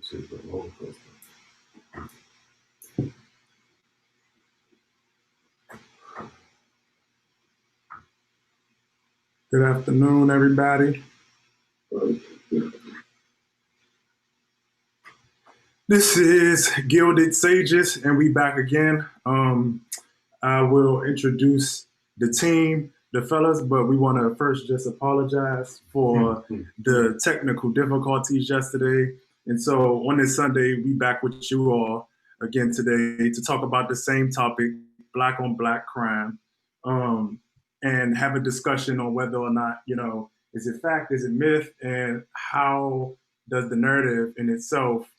Super roller coaster. Good afternoon, everybody. This is Gilded Sages, and we back again. I will introduce the team, the fellas, but we want to first just apologize for the technical difficulties yesterday. And so on this Sunday, we back with you all again today to talk about the same topic, black on black crime, and have a discussion on whether or not, is it fact, is it myth, and how does the narrative in itself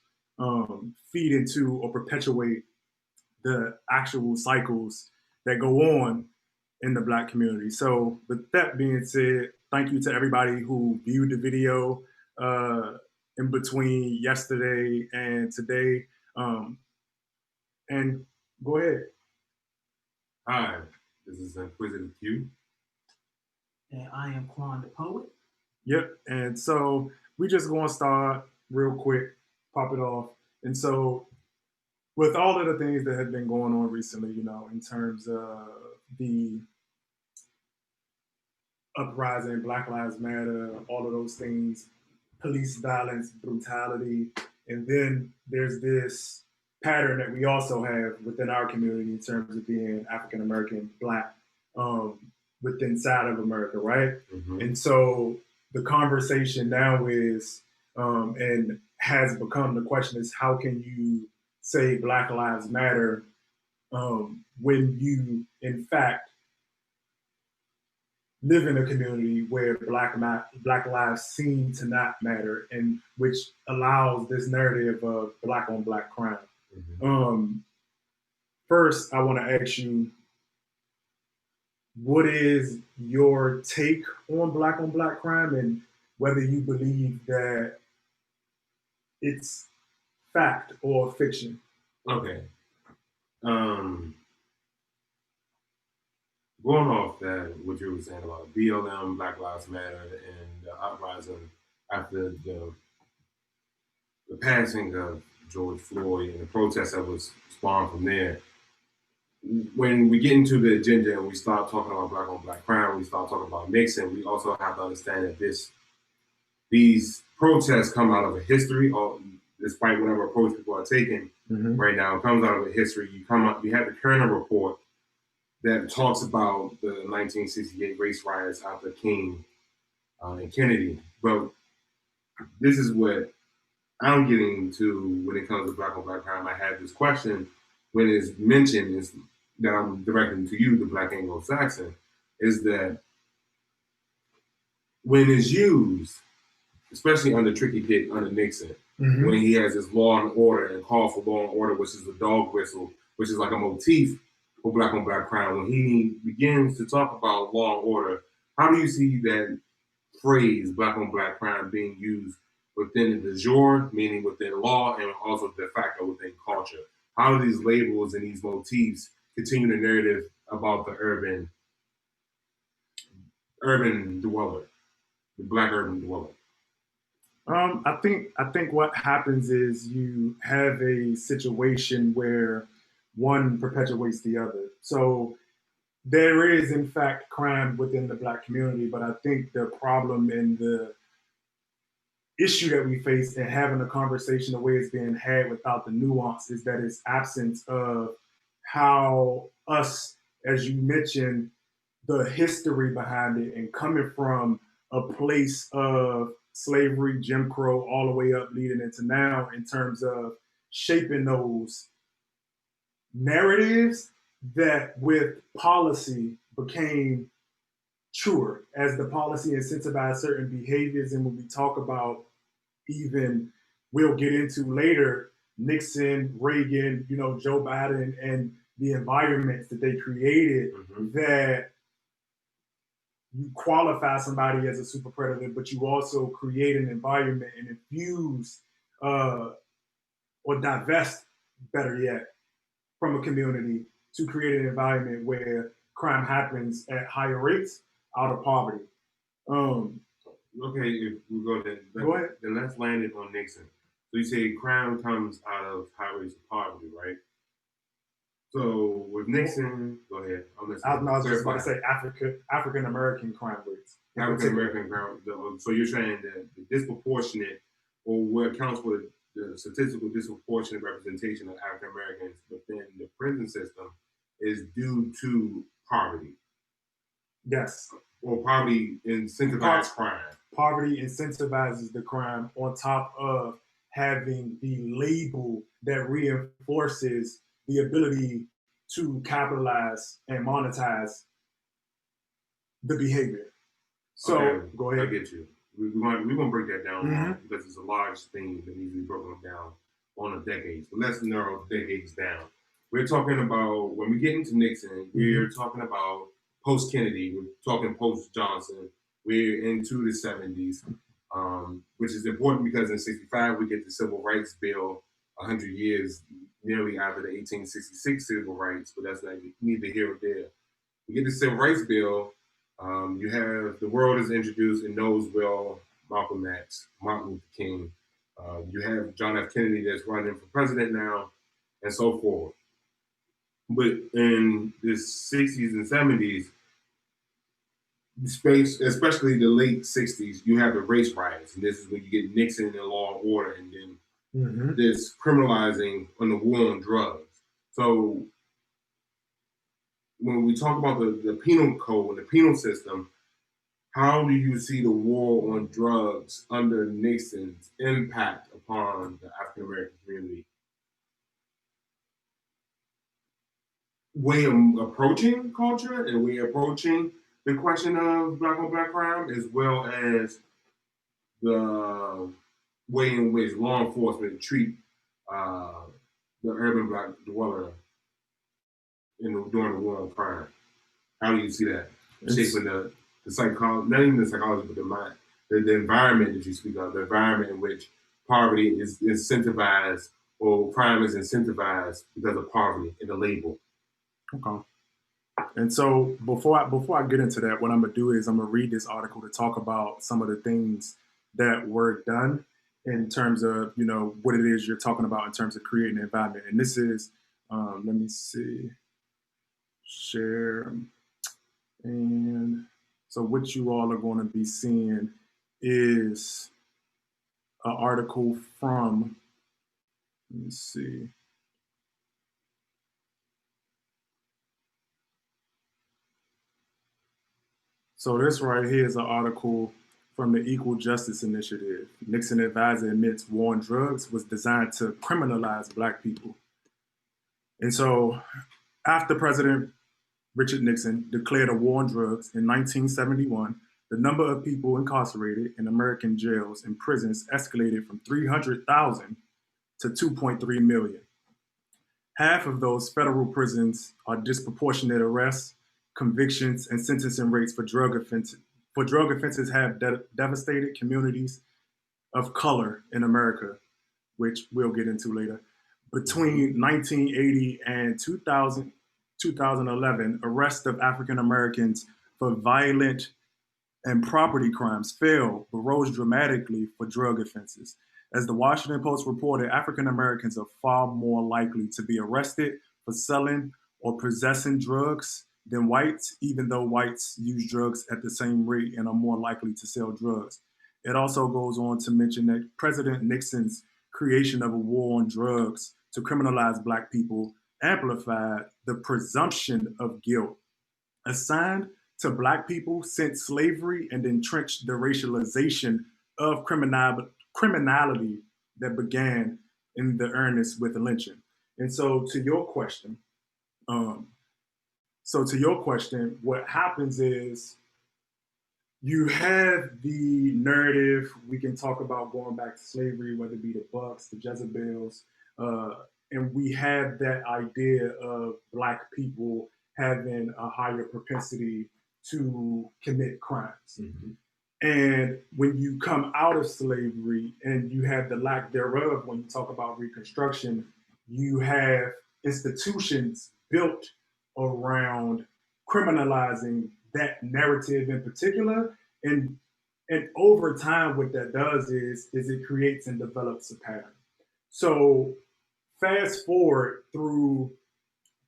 feed into or perpetuate the actual cycles that go on in the Black community. So with that being said, thank you to everybody who viewed the video in between yesterday and today. And go ahead. Hi, this is InquisitiveQ. And I am Quan the Poet. Yep, and so we just going to start real quick, pop it off. And so with all of the things that have been going on recently, in terms of the uprising, Black Lives Matter, all of those things, police violence, brutality, and then there's this pattern that we also have within our community in terms of being African American, Black, within inside of America, right? Mm-hmm. And so the conversation now is, and has become, the question is, how can you say Black Lives Matter when you, in fact, live in a community where Black lives seem to not matter, and which allows this narrative of Black on Black crime. Mm-hmm. First, I want to ask you, what is your take on Black crime, and whether you believe that it's fact or fiction? Okay. Going off that, what you were saying about BLM, Black Lives Matter, and the uprising after the passing of George Floyd and the protests that was spawned from there. When we get into the agenda and we start talking about Black on Black crime, we start talking about Nixon, we also have to understand that these protests come out of a history, or despite whatever approach people are taking right now, it comes out of a history. You have the Kerner report that talks about the 1968 race riots after King and Kennedy. But this is what I'm getting to when it comes to Black on Black crime. I had this question when it's mentioned that I'm directing to you, the Black Anglo-Saxon, is that when it's used, especially under Tricky Pitt, under Nixon, when he has this law and order and call for law and order, which is the dog whistle, which is like a motif for Black on Black crime, when he begins to talk about law and order, how do you see that phrase, Black on Black crime, being used within the de jure, meaning within law, and also de facto within culture? How do these labels and these motifs continue the narrative about the urban dweller, the Black urban dweller? I think what happens is you have a situation where one perpetuates the other. So there is, in fact, crime within the Black community, but I think the problem and the issue that we face in having a conversation the way it's being had without the nuance is that it's absence of how us, as you mentioned, the history behind it, and coming from a place of slavery, Jim Crow, all the way up leading into now, in terms of shaping those narratives that with policy became truer as the policy incentivized certain behaviors. And when we talk about, even we'll get into later, Nixon, Reagan, Joe Biden, and the environments that they created, that you qualify somebody as a super predator, but you also create an environment and infuse or divest, better yet, from a community to create an environment where crime happens at higher rates out of poverty. Okay, if we go ahead, then let's land it on Nixon. So you say crime comes out of high rates of poverty, right? So with Nixon, go ahead. I was just about to say African American crime rates. African American crime. So you're saying that the disproportionate, or what accounts for the statistical disproportionate representation of African Americans within the prison system is due to poverty. Yes. Or poverty incentivizes crime. Poverty incentivizes the crime on top of having the label that reinforces the ability to capitalize and monetize the behavior. So okay, go ahead. I get you. We're going to break that down because it's a large thing that needs to be broken down on the decades. But let's narrow decades down. We're talking about, when we get into Nixon, we're talking about post-Kennedy, we're talking post-Johnson, we're into the 70s, which is important because in 65 we get the Civil Rights Bill, 100 years nearly after the 1866 Civil Rights, but that's neither here or there. We get the Civil Rights Bill, you have the world is introduced and knows well Malcolm X, Martin Luther King. You have John F. Kennedy that's running for president now, and so forth. But in the 60s and 70s, especially the late 60s, you have the race riots, and this is when you get Nixon and Law and Order, and then this criminalizing on the war on drugs. So when we talk about the penal code and the penal system, how do you see the war on drugs under Nixon's impact upon the African American community? Way of approaching culture and way of approaching the question of black on black crime, as well as the way in which law enforcement treat the urban black dweller during the war on crime. How do you see that shaping the psychology, not even the psychology, but the mind, the environment that you speak of, the environment in which poverty is incentivized or crime is incentivized because of poverty and the label? Okay. And so before I get into that, what I'm gonna do is I'm gonna read this article to talk about some of the things that were done in terms of, you know, what it is you're talking about in terms of creating an environment. And this is, let me see, share. And so what you all are going to be seeing is an article from, let me see. So this right here is an article from the Equal Justice Initiative. Nixon advisor admits war on drugs was designed to criminalize Black people. And so after President Richard Nixon declared a war on drugs in 1971, the number of people incarcerated in American jails and prisons escalated from 300,000 to 2.3 million. Half of those federal prisons are disproportionate arrests, convictions, and sentencing rates for drug offenses. For drug offenses have devastated communities of color in America, which we'll get into later. Between 1980 and 2011, arrests of African Americans for violent and property crimes fell but rose dramatically for drug offenses. As the Washington Post reported, African Americans are far more likely to be arrested for selling or possessing drugs than whites, even though whites use drugs at the same rate and are more likely to sell drugs. It also goes on to mention that President Nixon's creation of a war on drugs to criminalize Black people amplified the presumption of guilt assigned to Black people since slavery and entrenched the racialization of criminality that began in the earnest with lynching. And so to your question, what happens is you have the narrative. We can talk about going back to slavery, whether it be the Bucks, the Jezebels, and we have that idea of Black people having a higher propensity to commit crimes. Mm-hmm. And when you come out of slavery and you have the lack thereof, when you talk about Reconstruction, you have institutions built around criminalizing that narrative in particular. And over time, what that does is it creates and develops a pattern. So fast forward through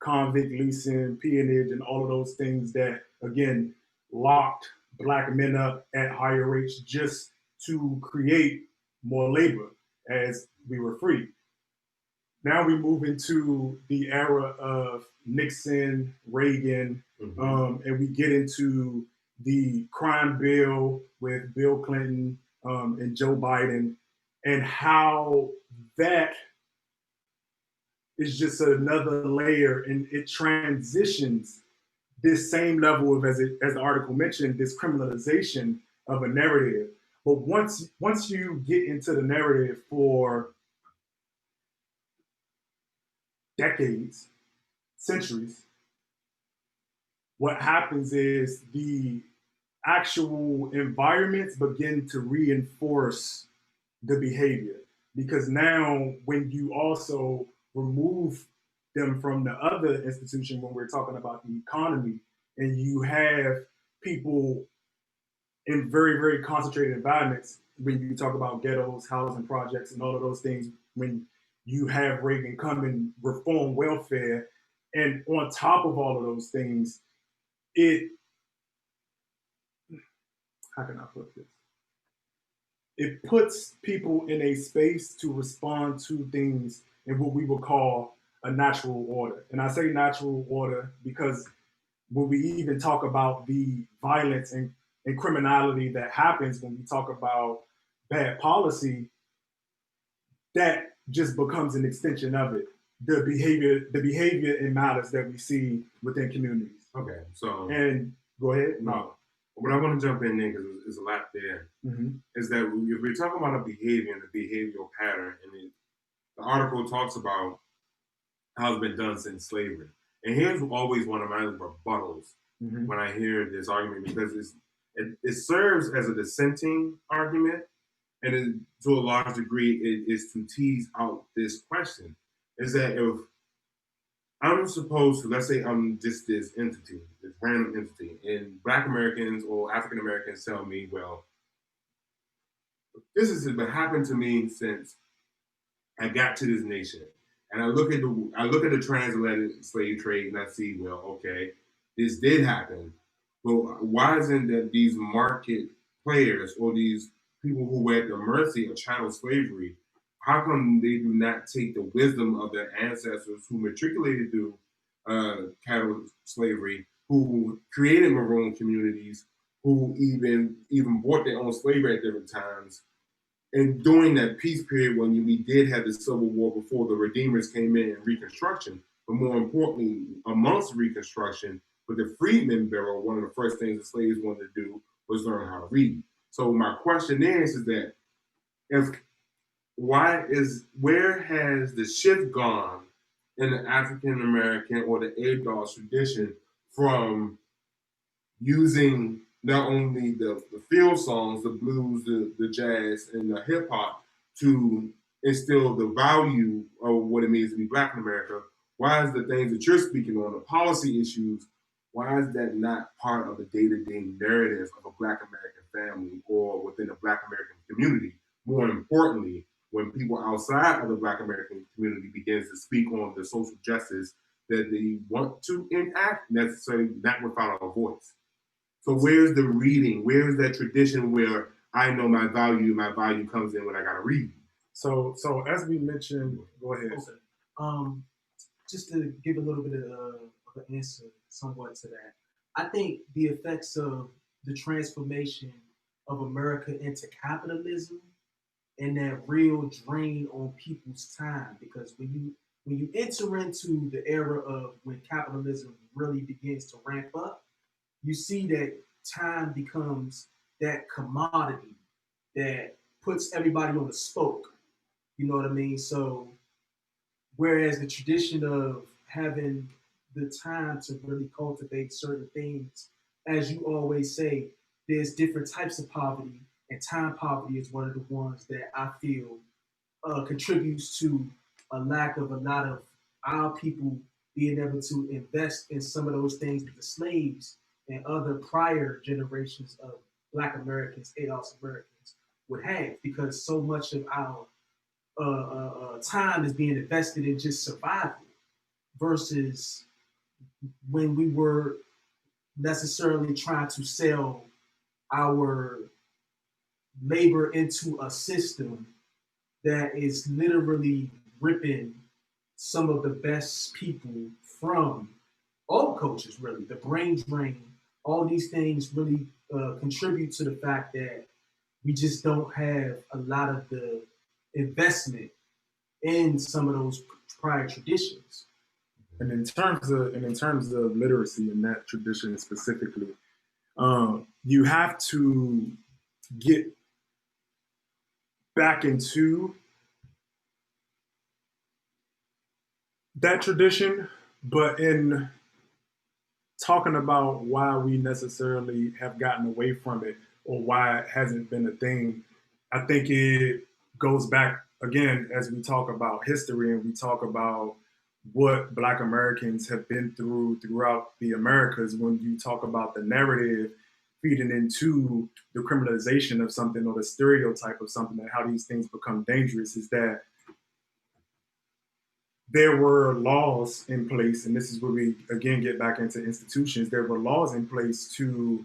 convict leasing, peonage, and all of those things that, again, locked black men up at higher rates just to create more labor as we were free. Now we move into the era of Nixon, Reagan, and we get into the crime bill with Bill Clinton and Joe Biden, and how that is just another layer, and it transitions this same level of, as the article mentioned, this criminalization of a narrative. But once you get into the narrative for decades, centuries, what happens is the actual environments begin to reinforce the behavior. Because now, when you also remove them from the other institution, when we're talking about the economy, and you have people in very, very concentrated environments, when you talk about ghettos, housing projects, and all of those things, when you have Reagan come and reform welfare, and on top of all of those things, it, how can I put this? It puts people in a space to respond to things in what we would call a natural order. And I say natural order because when we even talk about the violence and criminality that happens when we talk about bad policy, that just becomes an extension of it. The behavior and malice that we see within communities. Okay, so and go ahead. No, but I want to jump in there because there's a lot there. Is that if we're talking about a behavior and a behavioral pattern, and the article talks about how it's been done since slavery. And here's always one of my rebuttals when I hear this argument, because it serves as a dissenting argument, and it, to a large degree, it is to tease out this question: is that if I'm supposed to, let's say I'm just this entity, this random entity, and Black Americans or African Americans tell me, well, this has been happening to me since I got to this nation. And I look at the transatlantic slave trade and I see, well, okay, this did happen. But why isn't that these market players or these people who were at the mercy of chattel slavery, how come they do not take the wisdom of their ancestors who matriculated through cattle slavery, who created maroon communities, who even bought their own slavery at different times, and during that peace period when we did have the Civil War before the Redeemers came in and Reconstruction, but more importantly, amongst Reconstruction, with the Freedmen Bureau, one of the first things the slaves wanted to do was learn how to read. So my question is that where has the shift gone in the African American or the ADOS tradition from using not only the field songs, the blues, the jazz, and the hip hop to instill the value of what it means to be Black in America? Why is the things that you're speaking on, the policy issues, why is that not part of the day-to-day narrative of a Black American family or within the Black American community? More importantly, when people outside of the Black American community begins to speak on the social justice that they want to enact, necessarily not without a voice. So where's the reading? Where's that tradition where I know my value comes in when I gotta read? So as we mentioned, go ahead. Okay. Just to give a little bit of an answer somewhat to that, I think the effects of the transformation of America into capitalism and that real drain on people's time, because when you enter into the era of when capitalism really begins to ramp up, you see that time becomes that commodity that puts everybody on a spoke. You know what I mean? So whereas the tradition of having the time to really cultivate certain things, as you always say, there's different types of poverty, and time poverty is one of the ones that I feel contributes to a lack of a lot of our people being able to invest in some of those things that the slaves and other prior generations of Black Americans, ADOS Americans would have, because so much of our time is being invested in just survival versus when we were necessarily trying to sell our labor into a system that is literally ripping some of the best people from all cultures, really. The brain drain, all these things really contribute to the fact that we just don't have a lot of the investment in some of those prior traditions. And in terms of literacy in that tradition specifically, you have to get back into that tradition, but in talking about why we necessarily have gotten away from it or why it hasn't been a thing, I think it goes back again as we talk about history and we talk about what Black Americans have been through throughout the Americas. When you talk about the narrative feeding into the criminalization of something or the stereotype of something and how these things become dangerous, is that there were laws in place, and this is where we again get back into institutions. There were laws in place to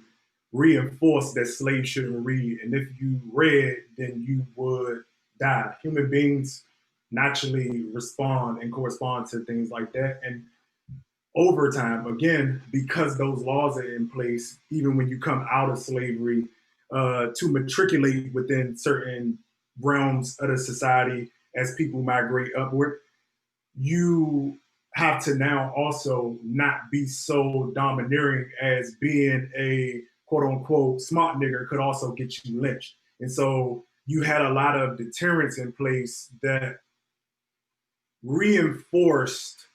reinforce that slaves shouldn't read, and if you read, then you would die. Human beings naturally respond and correspond to things like that. And over time, again, because those laws are in place, even when you come out of slavery, to matriculate within certain realms of the society as people migrate upward, you have to now also not be so domineering, as being a quote unquote smart nigger could also get you lynched. And so you had a lot of deterrents in place that reinforced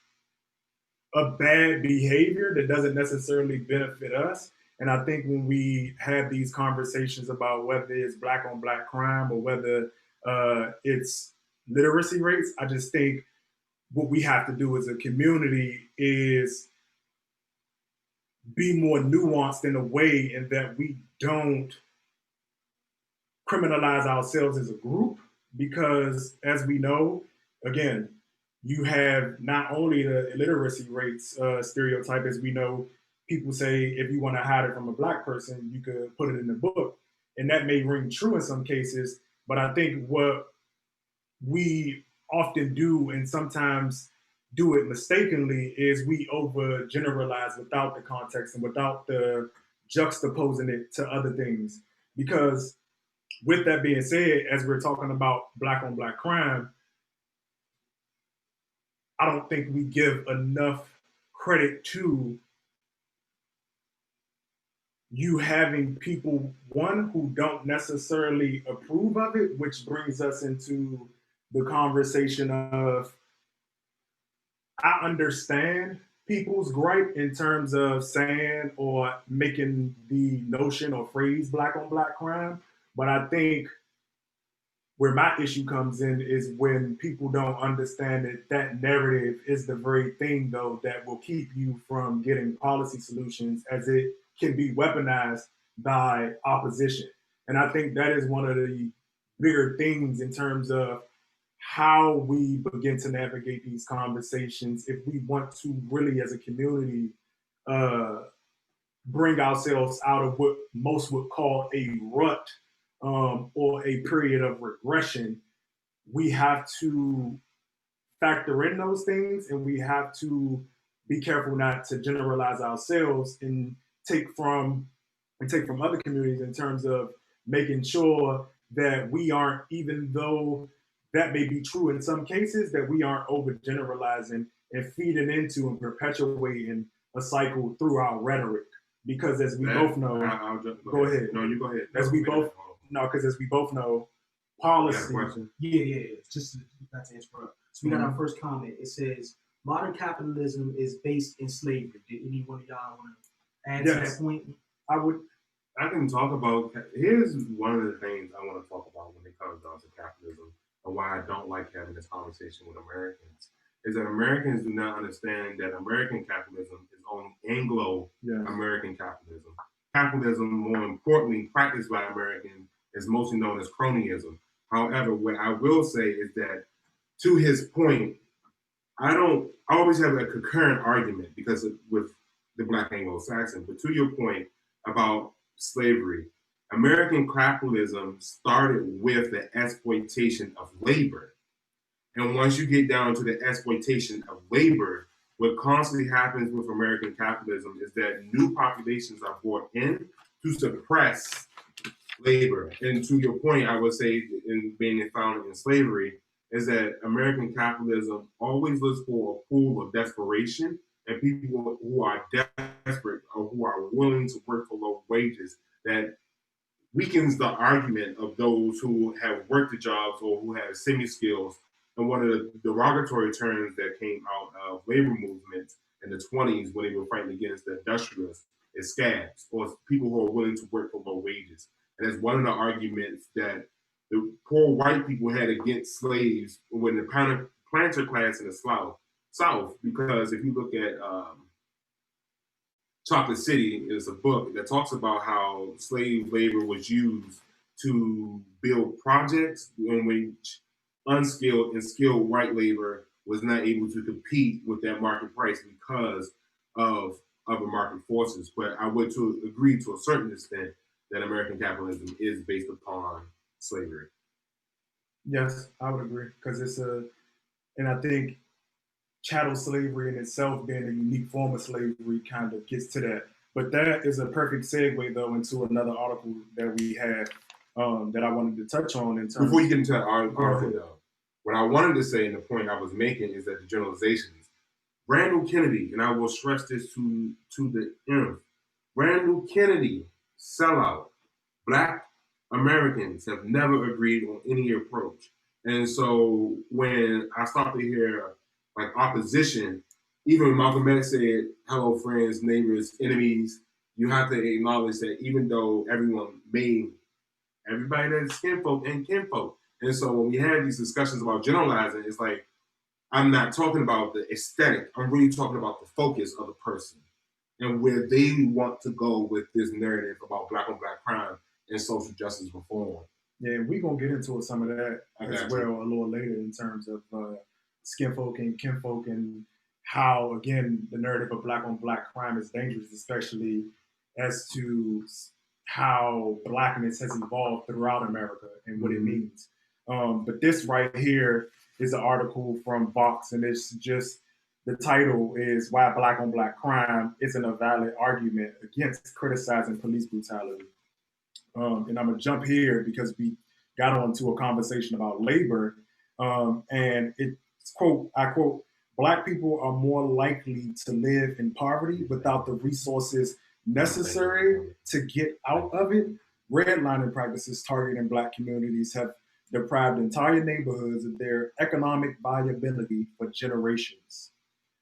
a bad behavior that doesn't necessarily benefit us. And I think when we have these conversations about whether it's Black on Black crime or whether it's literacy rates, I just think what we have to do as a community is be more nuanced in a way in that we don't criminalize ourselves as a group, because as we know, again, you have not only the illiteracy rates stereotype, as we know, people say if you want to hide it from a Black person, you could put it in the book. And that may ring true in some cases, but I think what we often do, and sometimes do it mistakenly, is we overgeneralize without the context and without the juxtaposing it to other things. Because with that being said, as we're talking about Black on Black crime, I don't think we give enough credit to you having people, one, who don't necessarily approve of it, which brings us into the conversation of, I understand people's gripe in terms of saying or making the notion or phrase Black on Black crime, but I think where my issue comes in is when people don't understand that that narrative is the very thing, though, that will keep you from getting policy solutions, as it can be weaponized by opposition. And I think that is one of the bigger things in terms of how we begin to navigate these conversations if we want to really, as a community, bring ourselves out of what most would call a rut, or a period of regression. We have to factor in those things, and we have to be careful not to generalize ourselves and take from other communities in terms of making sure that we aren't, even though that may be true in some cases, that we aren't overgeneralizing and feeding into and perpetuating a cycle through our rhetoric. Because as we both know, go ahead. No, you go ahead. As we both no, because as we both know, policy. Yeah. Just not to interrupt. So we got our first comment. It says, modern capitalism is based in slavery. Did any one of y'all want to add to that point? I can talk about, here's one of the things I want to talk about when it comes down to capitalism, and why I don't like having this conversation with Americans, is that Americans do not understand that American capitalism is only Anglo-American capitalism. Capitalism, more importantly, practiced by Americans, is mostly known as cronyism. However, what I will say is that, to his point, I always have a concurrent argument because with the Black Anglo-Saxon, but to your point about slavery, American capitalism started with the exploitation of labor. And once you get down to the exploitation of labor, what constantly happens with American capitalism is that new populations are brought in to suppress labor. And to your point, I would say, in being found in slavery, is that American capitalism always looks for a pool of desperation and people who are desperate or who are willing to work for low wages that weakens the argument of those who have worked the jobs or who have semi-skills. And one of the derogatory terms that came out of labor movements in the 20s when they were fighting against the industrialists is scabs, or people who are willing to work for low wages. And that's one of the arguments that the poor white people had against slaves when the planter class in the South, because if you look at Chocolate City, is a book that talks about how slave labor was used to build projects in which unskilled and skilled white labor was not able to compete with that market price because of other market forces. But I would agree to a certain extent that American capitalism is based upon slavery. Yes, I would agree because and I think chattel slavery in itself being a unique form of slavery kind of gets to that. But that is a perfect segue though into another article that we had that I wanted to touch on in terms. Before you get into that article though, what I wanted to say and the point I was making is that the generalizations. Randall Kennedy, and I will stress this to the nth, Randall Kennedy, sellout. Black Americans have never agreed on any approach. And so when I start to hear like opposition, even Malcolm X said, hello, friends, neighbors, enemies, you have to acknowledge that even though everybody that's kinfolk and kinfolk. And so when we have these discussions about generalizing, it's like, I'm not talking about the aesthetic. I'm really talking about the focus of the person and where they want to go with this narrative about Black on Black crime and social justice reform. Yeah, we're going to get into some of that as well a little later in terms of skinfolk and kinfolk and how, again, the narrative of Black on Black crime is dangerous, especially as to how Blackness has evolved throughout America and what it means. But this right here is an article from Vox, and it's just, the title is Why Black on Black Crime Isn't a Valid Argument Against Criticizing Police Brutality. And I'm gonna jump here because we got onto a conversation about labor, and it's I quote, Black people are more likely to live in poverty without the resources necessary to get out of it. Redlining practices targeting Black communities have deprived entire neighborhoods of their economic viability for generations.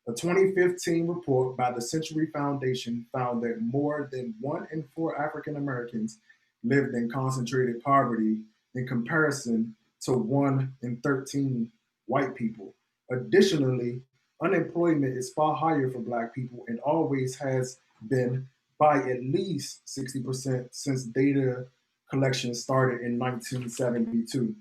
A 2015 report by the Century Foundation found that more than 1 in 4 African Americans lived in concentrated poverty in comparison to 1 in 13 white people. Additionally, unemployment is far higher for Black people and always has been by at least 60% since data collection started in 1972.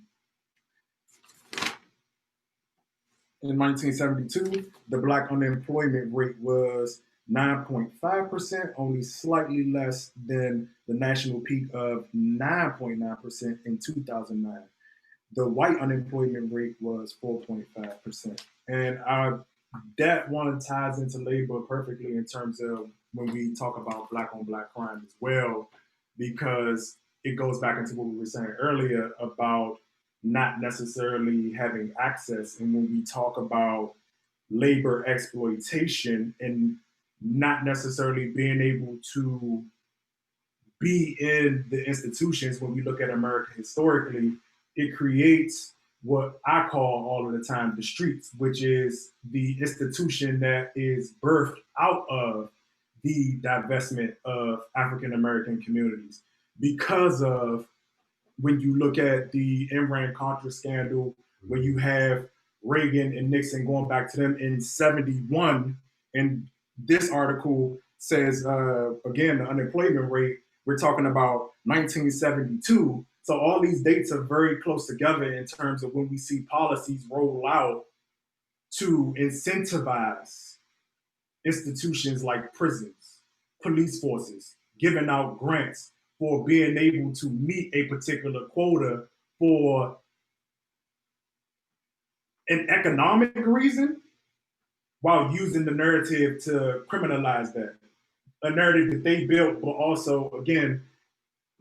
In 1972, the Black unemployment rate was 9.5%, only slightly less than the national peak of 9.9% in 2009. The white unemployment rate was 4.5%. And that one ties into labor perfectly in terms of when we talk about Black on Black crime as well, because it goes back into what we were saying earlier about not necessarily having access. And when we talk about labor exploitation and not necessarily being able to be in the institutions, when we look at America historically, it creates what I call all of the time the streets, which is the institution that is birthed out of the divestment of African American communities. Because of when you look at the Iran-Contra scandal, where you have Reagan and Nixon going back to them in 71, and this article says, again, the unemployment rate, we're talking about 1972 to So all these dates are very close together in terms of when we see policies roll out to incentivize institutions like prisons, police forces, giving out grants for being able to meet a particular quota for an economic reason while using the narrative to criminalize that. A narrative that they built, but also, again,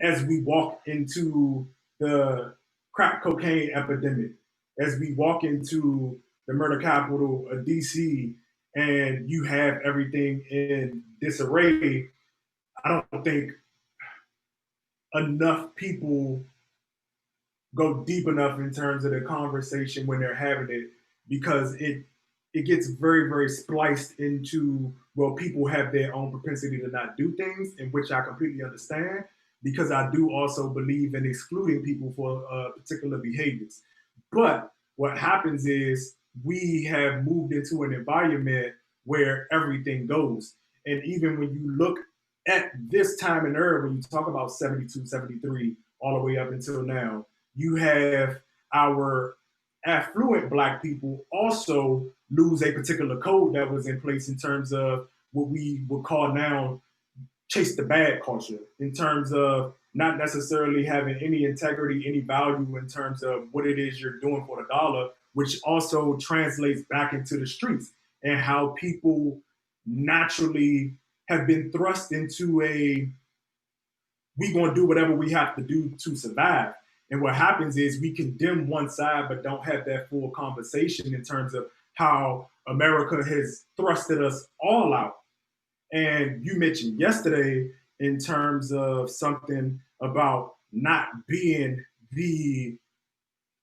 as we walk into the crack cocaine epidemic, as we walk into the murder capital of DC, and you have everything in disarray, I don't think enough people go deep enough in terms of the conversation when they're having it, because it gets very, very spliced into, well, people have their own propensity to not do things, in which I completely understand, because I do also believe in excluding people for particular behaviors. But what happens is we have moved into an environment where everything goes. And even when you look at this time in era, when you talk about 72, 73, all the way up until now, you have our affluent Black people also lose a particular code that was in place in terms of what we would call now chase the bag culture, in terms of not necessarily having any integrity, any value in terms of what it is you're doing for the dollar, which also translates back into the streets and how people naturally have been thrust into a, we gonna do whatever we have to do to survive. And what happens is we condemn one side, but don't have that full conversation in terms of how America has thrusted us all out. And you mentioned yesterday in terms of something about not being the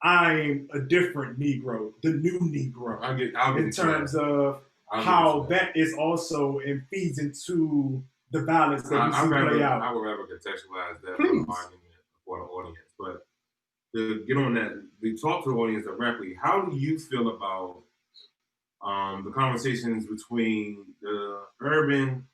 I'm a different Negro, the new Negro. I'll get in terms of how that is also and feeds into the violence that we see play out. I would rather contextualize that Please. for the argument for the audience. But to get on that, to talk to the audience directly, how do you feel about the conversations between the urban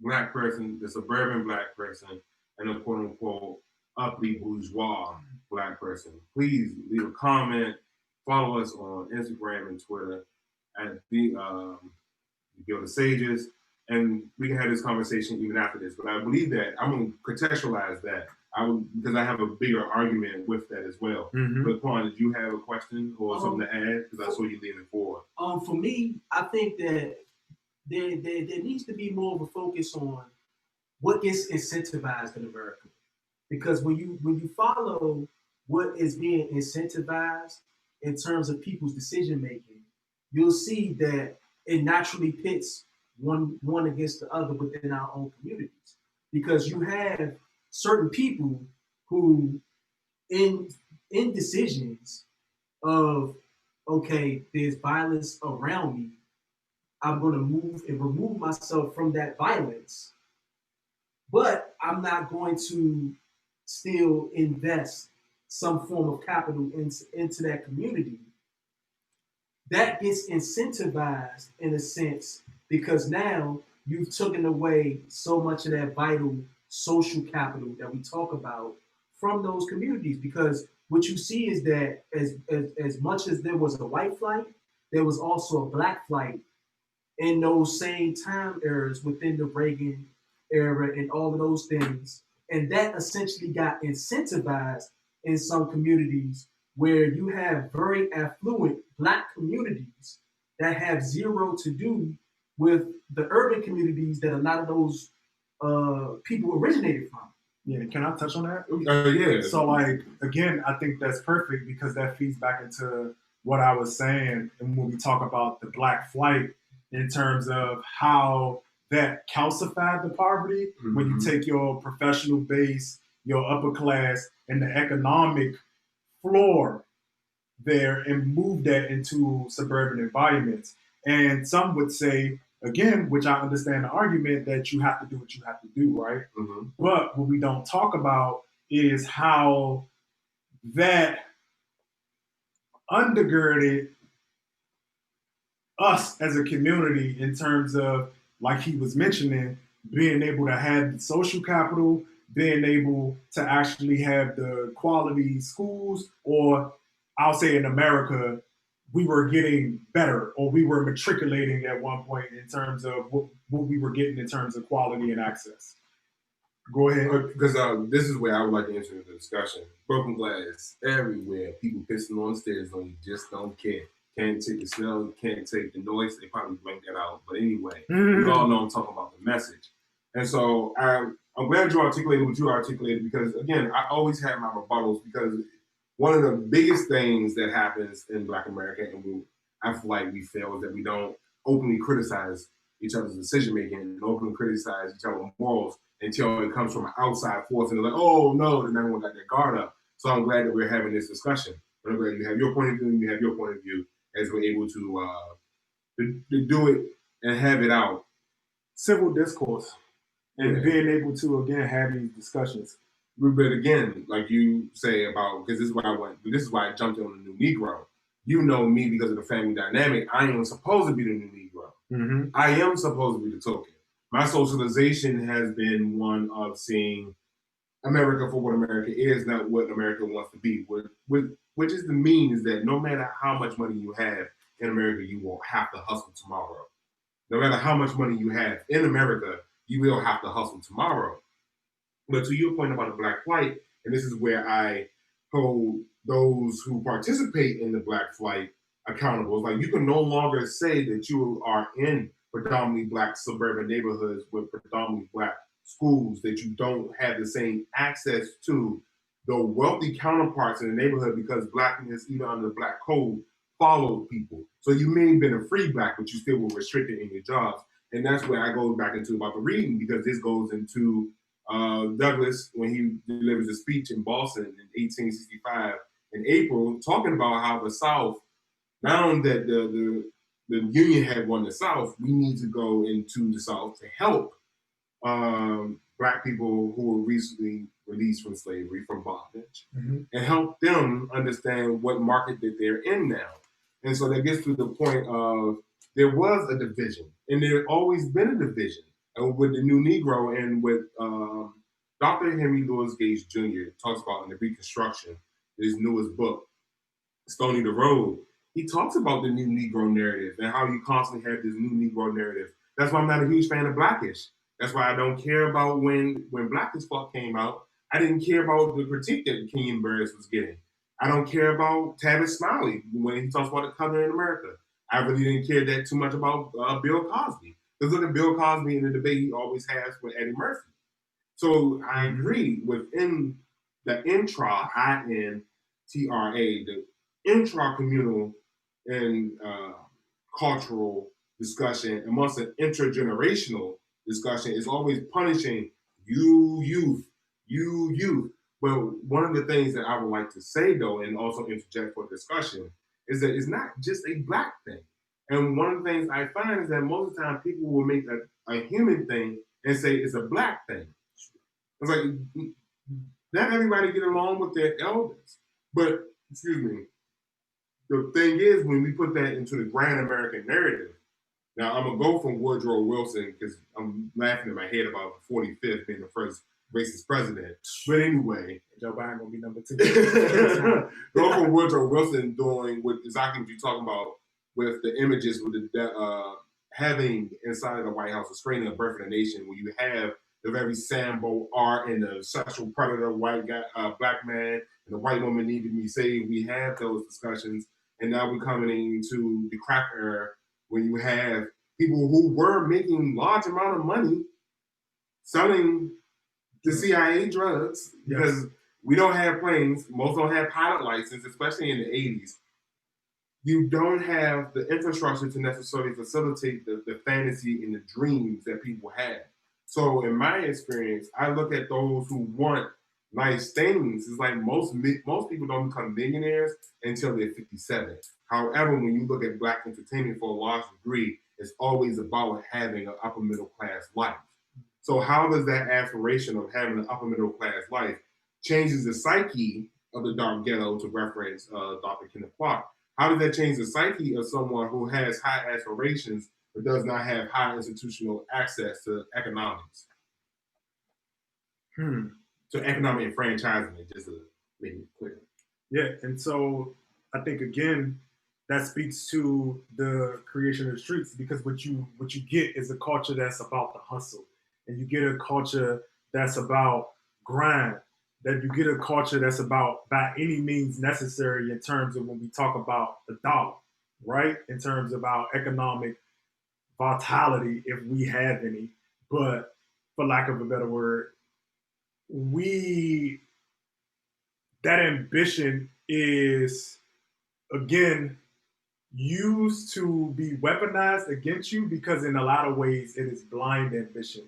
Black person, the suburban Black person, and the quote unquote uppity bourgeois Black person? Please leave a comment, follow us on Instagram and Twitter at the Sages, and we can have this conversation even after this. But I believe that I'm going to contextualize that. Because I have a bigger argument with that as well. Mm-hmm. But Quan, did you have a question or something to add? Because I saw you leaning forward. For me, I think that there needs to be more of a focus on what gets incentivized in America. Because when you follow what is being incentivized in terms of people's decision making, you'll see that it naturally pits one against the other within our own communities. Because you have certain people who in decisions of, okay, there's violence around me, I'm going to move and remove myself from that violence, but I'm not going to still invest some form of capital into that community. That gets incentivized in a sense, because now you've taken away so much of that vital social capital that we talk about from those communities. Because what you see is that as much as there was a white flight, there was also a Black flight in those same time eras within the Reagan era and all of those things. And that essentially got incentivized in some communities where you have very affluent Black communities that have zero to do with the urban communities that a lot of those people originated from. Yeah, can I touch on that? Yeah. So, like, again, I think that's perfect because that feeds back into what I was saying. And when we talk about the Black flight, in terms of how that calcified the poverty, mm-hmm. when you take your professional base, your upper class, and the economic floor there and move that into suburban environments. And some would say, again, which I understand the argument, that you have to do what you have to do, right? Mm-hmm. But what we don't talk about is how that undergirded us as a community in terms of, like he was mentioning, being able to have social capital, being able to actually have the quality schools, or I'll say in America, we were getting better, or we were matriculating at one point in terms of what we were getting in terms of quality and access. Go ahead. Because this is where I would like to enter the discussion. Broken glass everywhere. People pissing on the stairs on you, just don't care. Can't take the smell, can't take the noise. They probably blank that out. But anyway, we all know I'm talking about the message. And so I'm glad you articulated what you articulated, because, again, I always have my rebuttals, because one of the biggest things that happens in Black America, and I feel like we fail, is that we don't openly criticize each other's decision making and openly criticize each other's morals until it comes from an outside force, and they're like, oh no, then everyone got their guard up. So I'm glad that we're having this discussion. I'm glad you have your point of view and you have your point of view, as we're able to do it and have it out. Civil discourse and being able to, again, have these discussions. But again, like you say about, because this is why I jumped on the new Negro. You know me because of the family dynamic. I am supposed to be the new Negro. Mm-hmm. I am supposed to be the token. My socialization has been one of seeing America for what America is, not what America wants to be. Which is the mean is that no matter how much money you have in America, you won't have to hustle tomorrow. No matter how much money you have in America, you will have to hustle tomorrow. But to your point about the Black flight, and this is where I hold those who participate in the Black flight accountable. It's like, you can no longer say that you are in predominantly Black suburban neighborhoods with predominantly Black schools, that you don't have the same access to the wealthy counterparts in the neighborhood, because Blackness, even under the Black code, followed people. So you may have been a free Black, but you still were restricted in your jobs. And that's where I go back into about the reading, because this goes into Douglass, when he delivers a speech in Boston in 1865 in April, talking about how the South, now that the Union had won the South, we need to go into the South to help Black people who were recently released from slavery, from bondage, and help them understand what market that they're in now. And so that gets to the point of, there was a division, and there had always been a division with the new Negro, and with Dr. Henry Louis Gates Jr. talks about in the Reconstruction, his newest book, Stony the Road. He talks about the new Negro narrative and how you constantly have this new Negro narrative. That's why I'm not a huge fan of Blackish. That's why I don't care about when Black as Fuck came out. I didn't care about the critique that Kenyon Burris was getting. I don't care about Tavis Smiley when he talks about the color in America. I really didn't care that too much about Bill Cosby. Because look at Bill Cosby in the debate he always has with Eddie Murphy. So I agree, within the intra-INTRA, the intra-communal and cultural discussion amongst an intergenerational discussion is always punishing you youth. But one of the things that I would like to say, though, and also interject for discussion, is that it's not just a Black thing. And one of the things I find is that most of the time people will make a human thing and say it's a Black thing. It's like, not everybody get along with their elders. But, excuse me, the thing is, when we put that into the grand American narrative, now I'm going to go from Woodrow Wilson, because I'm laughing in my head about the 45th being the first racist president. But anyway, Joe Biden going to be number 2. Go from Woodrow Wilson doing what exactly what you're talking about, with the images, with the having inside of the White House a screening of Birth of a Nation, where you have the very Sambo art and the sexual predator white guy, Black man, and the white woman need to be saved. We have those discussions, and now we're coming into the crack era, where you have people who were making large amount of money selling the CIA drugs, because we don't have planes, most don't have pilot license, especially in the 80s. You don't have the infrastructure to necessarily facilitate the fantasy and the dreams that people have. So in my experience, I look at those who want nice things. It's like most people don't become millionaires until they're 57. However, when you look at Black entertainment for a large degree, it's always about having an upper middle class life. So how does that aspiration of having an upper middle class life changes the psyche of the dark ghetto, to reference Dr. Kenneth Clark? How does that change the psyche of someone who has high aspirations but does not have high institutional access to economics? So economic enfranchisement, just to make it clear. Yeah, and so I think again that speaks to the creation of the streets, because what you get is a culture that's about the hustle, and you get a culture that's about grind, that you get a culture that's about by any means necessary in terms of when we talk about the dollar, right? In terms of our economic vitality, if we have any, but for lack of a better word, we that ambition is again used to be weaponized against you, because in a lot of ways it is blind ambition,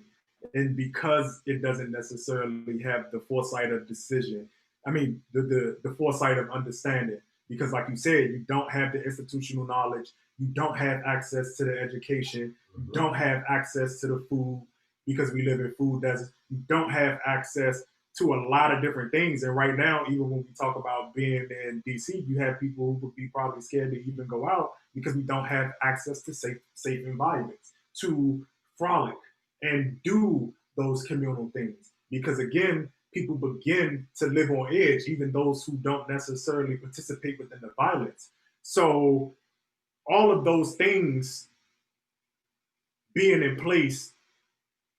and because it doesn't necessarily have the foresight of decision, I mean the foresight of understanding, because like you said, you don't have the institutional knowledge, you don't have access to the education, you don't have access to the food, because we live in food deserts, you don't have access to a lot of different things. And right now, even when we talk about being in DC, you have people who would be probably scared to even go out because we don't have access to safe environments to frolic and do those communal things. Because again, people begin to live on edge, even those who don't necessarily participate within the violence. So all of those things being in place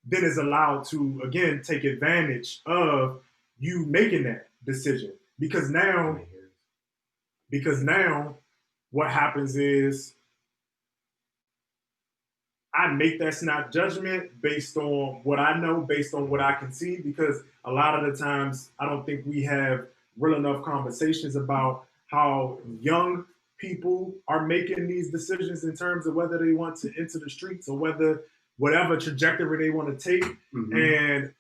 then is allowed to again take advantage of you making that decision, because now what happens is I make that snap judgment based on what I know, based on what I can see, because a lot of the times I don't think we have real enough conversations about how young people are making these decisions in terms of whether they want to enter the streets or whether whatever trajectory they want to take. And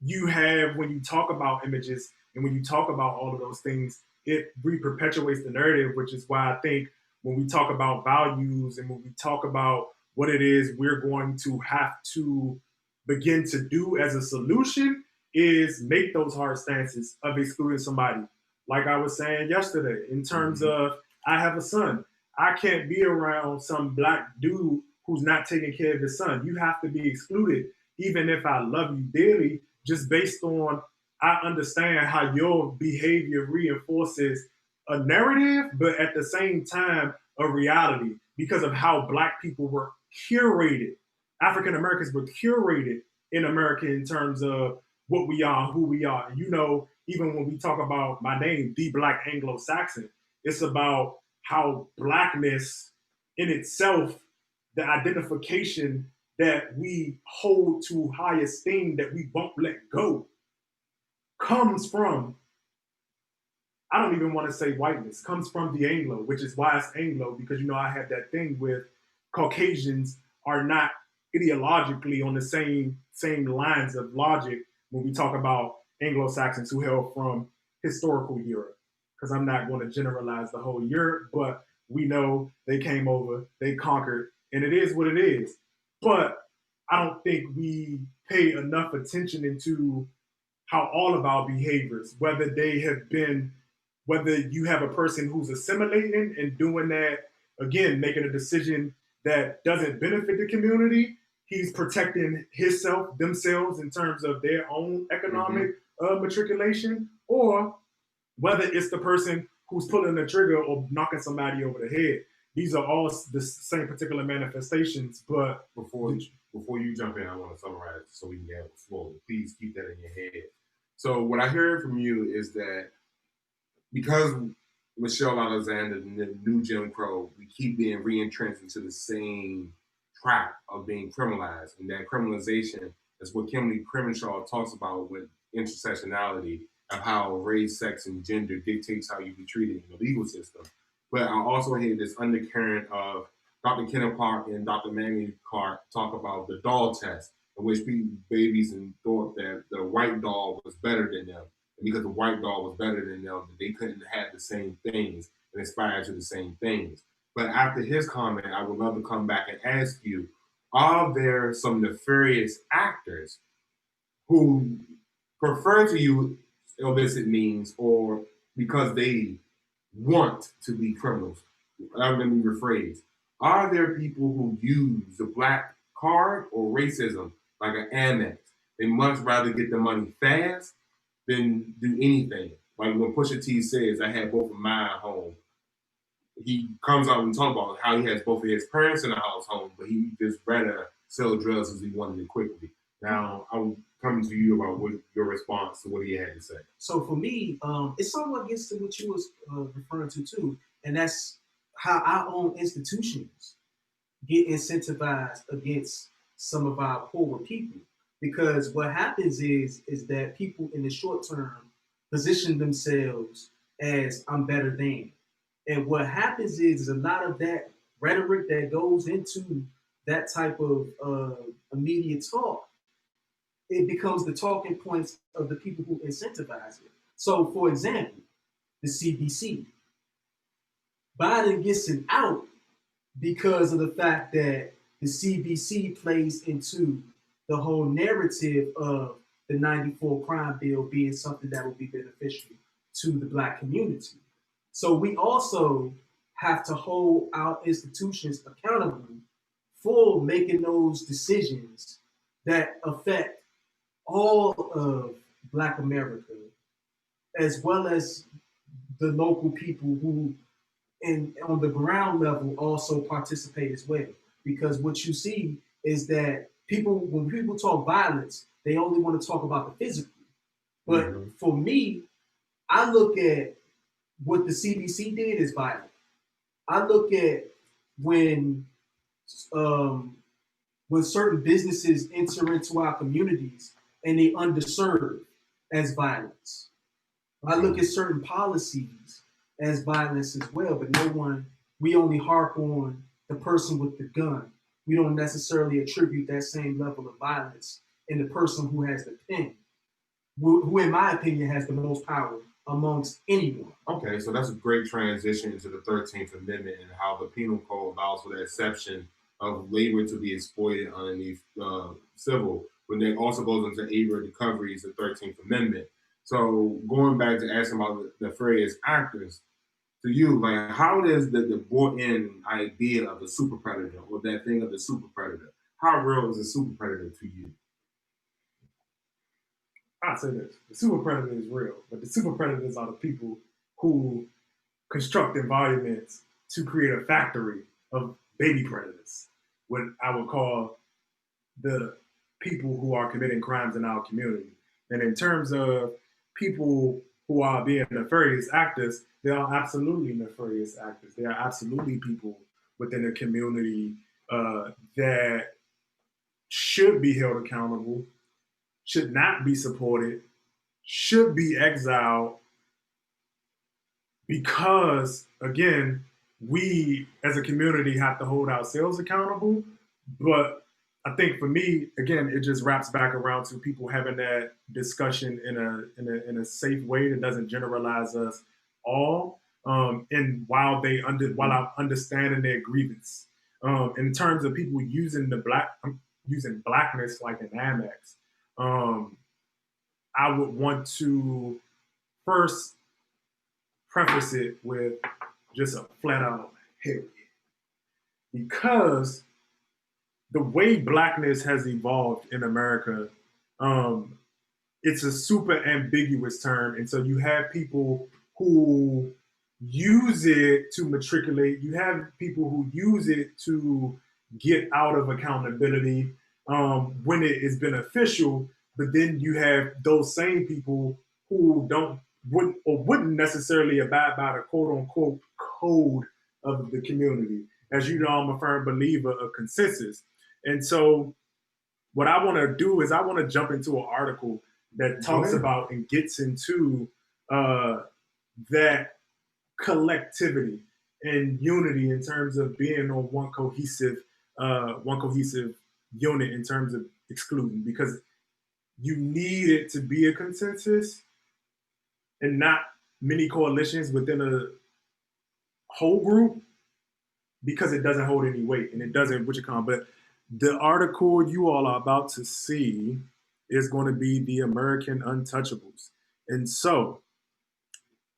you have, when you talk about images and when you talk about all of those things, it re-perpetuates the narrative, which is why I think when we talk about values and when we talk about what it is we're going to have to begin to do as a solution is make those hard stances of excluding somebody. Like I was saying yesterday, in terms of, I have a son. I can't be around some black dude who's not taking care of his son. You have to be excluded, even if I love you dearly, just based on I understand how your behavior reinforces a narrative, but at the same time, a reality because of how black people were curated. African Americans were curated in America in terms of what we are, who we are. And you know, even when we talk about my name, TheeBlackAngloSaxon, it's about how blackness in itself, the identification that we hold to high esteem, that we won't let go, comes from, I don't even want to say whiteness, comes from the Anglo, which is why it's Anglo, because you know I have that thing with Caucasians are not ideologically on the same lines of logic when we talk about Anglo-Saxons who hail from historical Europe. Because I'm not going to generalize the whole Europe, but we know they came over, they conquered, and it is what it is. But I don't think we pay enough attention into how all of our behaviors, whether they have been, whether you have a person who's assimilating and doing that, again, making a decision that doesn't benefit the community, he's protecting himself, themselves in terms of their own economic matriculation, or whether it's the person who's pulling the trigger or knocking somebody over the head. These are all the same particular manifestations, but before you jump in, I want to summarize so we can get the flow. Please keep that in your head. So what I heard from you is that because Michelle Alexander and the new Jim Crow, we keep being re-entrenched into the same trap of being criminalized. And that criminalization is what Kimberly Crenshaw talks about with intersectionality of how race, sex, and gender dictates how you be treated in the legal system. But I also hear this undercurrent of Dr. Kenneth Park and Dr. Manny Clark talk about the doll test, in which babies thought that the white doll was better than them. And because the white doll was better than them, they couldn't have the same things and aspire to the same things. But after his comment, I would love to come back and ask you, are there some nefarious actors who prefer to use illicit means or because they want to be criminals? Let me rephrase. Are there people who use the black card or racism, like an Amex, They much rather get the money fast than do anything. Like when Pusha T says, I had both of mine at home, he comes out and talks about how he has both of his parents in the household, but he just rather sell drugs as he wanted it quickly. Now, I'm coming to you about what your response to what he had to say. So for me, it somewhat gets to what you was referring to too, and that's how our own institutions get incentivized against some of our poorer people. Because what happens is that people in the short term position themselves as I'm better than. And what happens is a lot of that rhetoric that goes into that type of immediate talk, it becomes the talking points of the people who incentivize it. So, for example, the CBC, Biden gets an out because of the fact that the CBC plays into the whole narrative of the 94 crime bill being something that will be beneficial to the Black community. So we also have to hold our institutions accountable for making those decisions that affect all of Black America, as well as the local people who and on the ground level also participate as well. Because what you see is that when people talk violence, they only want to talk about the physical. But for me, I look at what the CDC did is violent. I look at when certain businesses enter into our communities and they underserve as violence. I look at certain policies as violence as well, but we only harp on the person with the gun. We don't necessarily attribute that same level of violence in the person who has the pen, who in my opinion has the most power amongst anyone. Okay, so that's a great transition into the 13th Amendment and how the penal code allows for the exception of labor to be exploited underneath civil, but then also goes into labor recoveries, the 13th Amendment. So going back to asking about the phrase actors, to you, like how does the brought-in idea of the super predator or that thing of the super predator, how real is a super predator to you? I'd say this: the super predator is real, but the super predators are the people who construct environments to create a factory of baby predators, what I would call the people who are committing crimes in our community. And in terms of people who are being nefarious actors, they are absolutely nefarious actors. They are absolutely people within the community that should be held accountable, should not be supported, should be exiled, because, again, we as a community have to hold ourselves accountable. But I think for me, again, it just wraps back around to people having that discussion in a safe way that doesn't generalize us all. And while I'm understanding their grievance, in terms of people using using blackness like an Amex, I would want to first preface it with just a flat out hell yeah. Because the way blackness has evolved in America, it's a super ambiguous term. And so you have people who use it to matriculate, you have people who use it to get out of accountability when it is beneficial, but then you have those same people who wouldn't necessarily abide by the quote unquote code of the community. As you know, I'm a firm believer of consensus. And so what I want to do is I want to jump into an article that talks about and gets into that collectivity and unity in terms of being on one cohesive unit in terms of excluding, because you need it to be a consensus and not many coalitions within a whole group, because it doesn't hold any weight and it doesn't but the article you all are about to see is going to be the American Untouchables. And so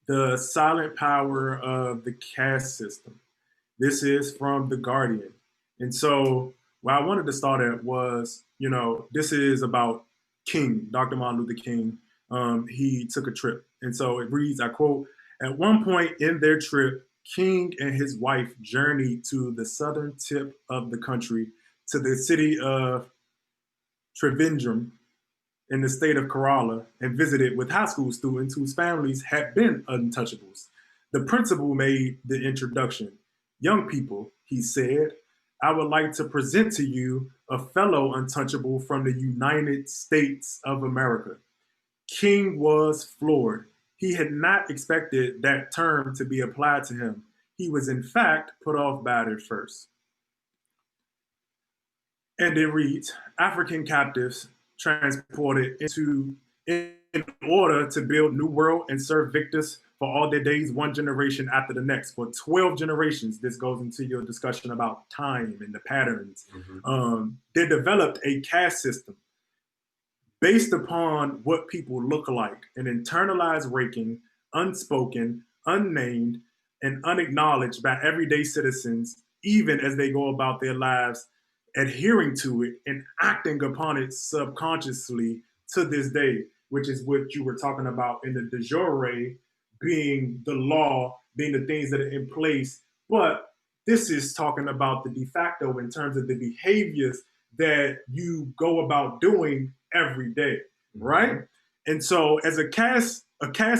the silent power of the caste system. This is from The Guardian. And so what I wanted to start at was, this is about King, Dr. Martin Luther King, he took a trip. And so it reads, I quote, "At one point in their trip, King and his wife journeyed to the southern tip of the country to the city of Trivandrum in the state of Kerala and visited with high school students whose families had been untouchables. The principal made the introduction. Young people, he said, I would like to present to you a fellow untouchable from the United States of America." King was floored. He had not expected that term to be applied to him. He was, in fact, put off by it at first. And it reads, African captives transported in order to build new world and serve victors for all their days, one generation after the next. For 12 generations, this goes into your discussion about time and the patterns. They developed a caste system based upon what people look like, an internalized ranking, unspoken, unnamed, and unacknowledged by everyday citizens, even as they go about their lives adhering to it and acting upon it subconsciously to this day, which is what you were talking about in the de jure being the law, being the things that are in place. But this is talking about the de facto in terms of the behaviors that you go about doing every day, right? And so as a caste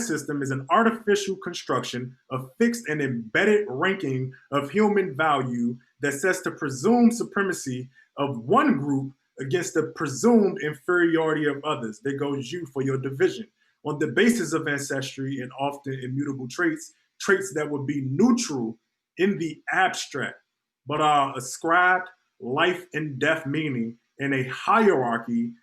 system is an artificial construction of fixed and embedded ranking of human value that sets the presumed supremacy of one group against the presumed inferiority of others. There goes you for your division. On the basis of ancestry and often immutable traits that would be neutral in the abstract, but are ascribed life and death meaning in a hierarchy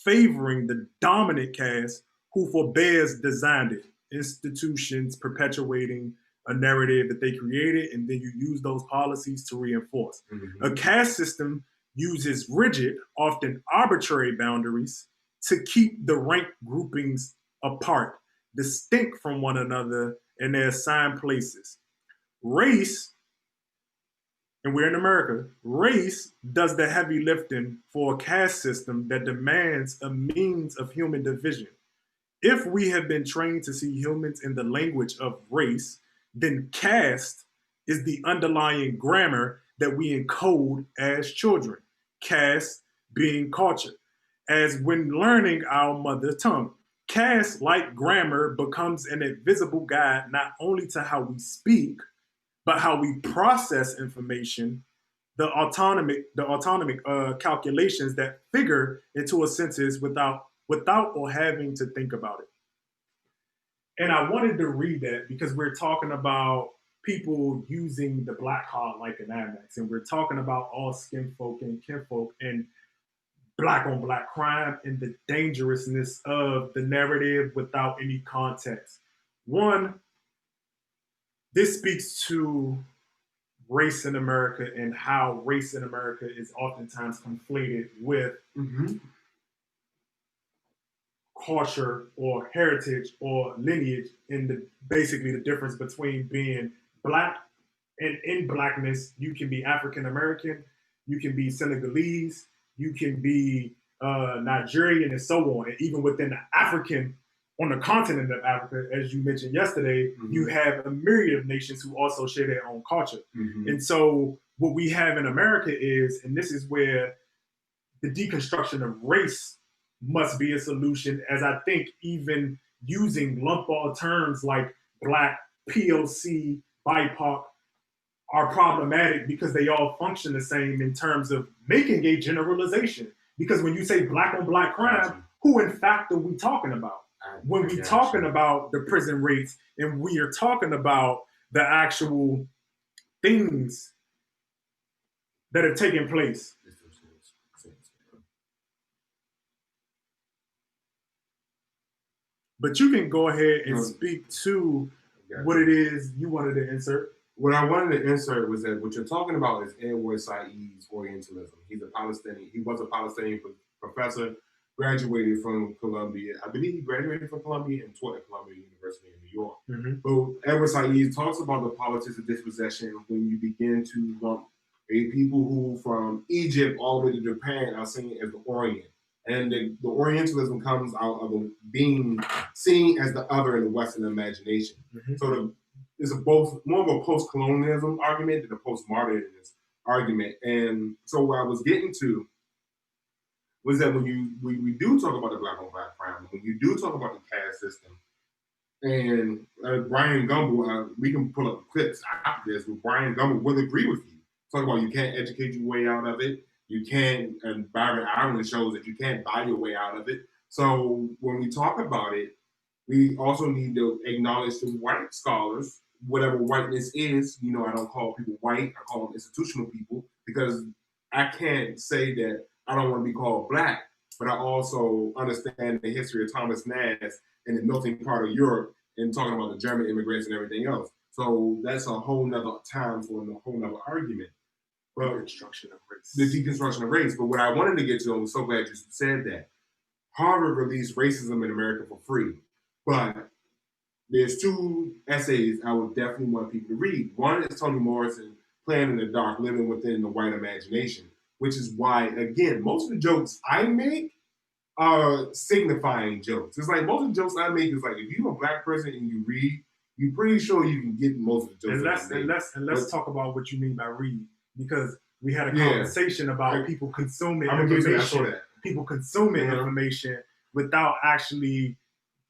favoring the dominant caste who forbears designed it. Institutions perpetuating a narrative that they created, and then you use those policies to reinforce. A caste system uses rigid, often arbitrary boundaries to keep the rank groupings apart, distinct from one another in their assigned places. Race, and we're in America, race does the heavy lifting for a caste system that demands a means of human division. If we have been trained to see humans in the language of race, then caste is the underlying grammar that we encode as children. Caste being culture. As when learning our mother tongue, caste, like grammar, becomes an invisible guide not only to how we speak, but how we process information, the autonomic calculations that figure into a sentence without or having to think about it. And I wanted to read that because we're talking about people using the black card like an Amex, and we're talking about all skin folk and kinfolk and black on black crime and the dangerousness of the narrative without any context. One, this speaks to race in America and how race in America is oftentimes conflated with culture or heritage or lineage, in basically the difference between being black and in blackness, you can be African American, you can be Senegalese, you can be Nigerian, and so on. And even within the African, on the continent of Africa, as you mentioned yesterday, you have a myriad of nations who also share their own culture. And so what we have in America is, and this is where the deconstruction of race must be a solution, as I think even using lump all terms like Black, POC, BIPOC are problematic because they all function the same in terms of making a generalization. Because when you say black on black crime, who in fact are we talking about? When we're talking about the prison rates and we are talking about the actual things that are taking place. But you can go ahead and speak to what it is you wanted to insert. What I wanted to insert was that what you're talking about is Edward Said's Orientalism. He's a Palestinian. He was a Palestinian professor, graduated from Columbia. I believe he graduated from Columbia and taught at Columbia University in New York. But Edward Said talks about the politics of dispossession when you begin to lump a people who from Egypt all the way to Japan are seen as the Orient. And the Orientalism comes out of being seen as the other in the Western imagination. Mm-hmm. So it's both more of a post-colonialism argument than a post-modernist argument. And so what I was getting to was that when we do talk about the black on black crime, when you do talk about the caste system, and Brian Gumble, we can pull up clips after this, but Brian Gumble will agree with you. Talk about you can't educate your way out of it. You can't, and Byron Allen shows that you can't buy your way out of it. So when we talk about it, we also need to acknowledge the white scholars, whatever whiteness is. You know, I don't call people white, I call them institutional people, because I can't say that I don't want to be called black, but I also understand the history of Thomas Nast and the melting part of Europe and talking about the German immigrants and everything else. So that's a whole nother time for a whole nother argument. But Deconstruction of race. The deconstruction of race. But what I wanted to get to, and I'm so glad you said that, Harvard released Racism in America for free. But there's two essays I would definitely want people to read. One is Toni Morrison, Playing in the Dark, Living Within the White Imagination, which is why, again, most of the jokes I make are signifying jokes. It's like most of the jokes I make is like, if you're a black person and you read, you're pretty sure you can get most of the jokes. And let's talk about what you mean by read, because we had a conversation about people consuming information. People consuming information without actually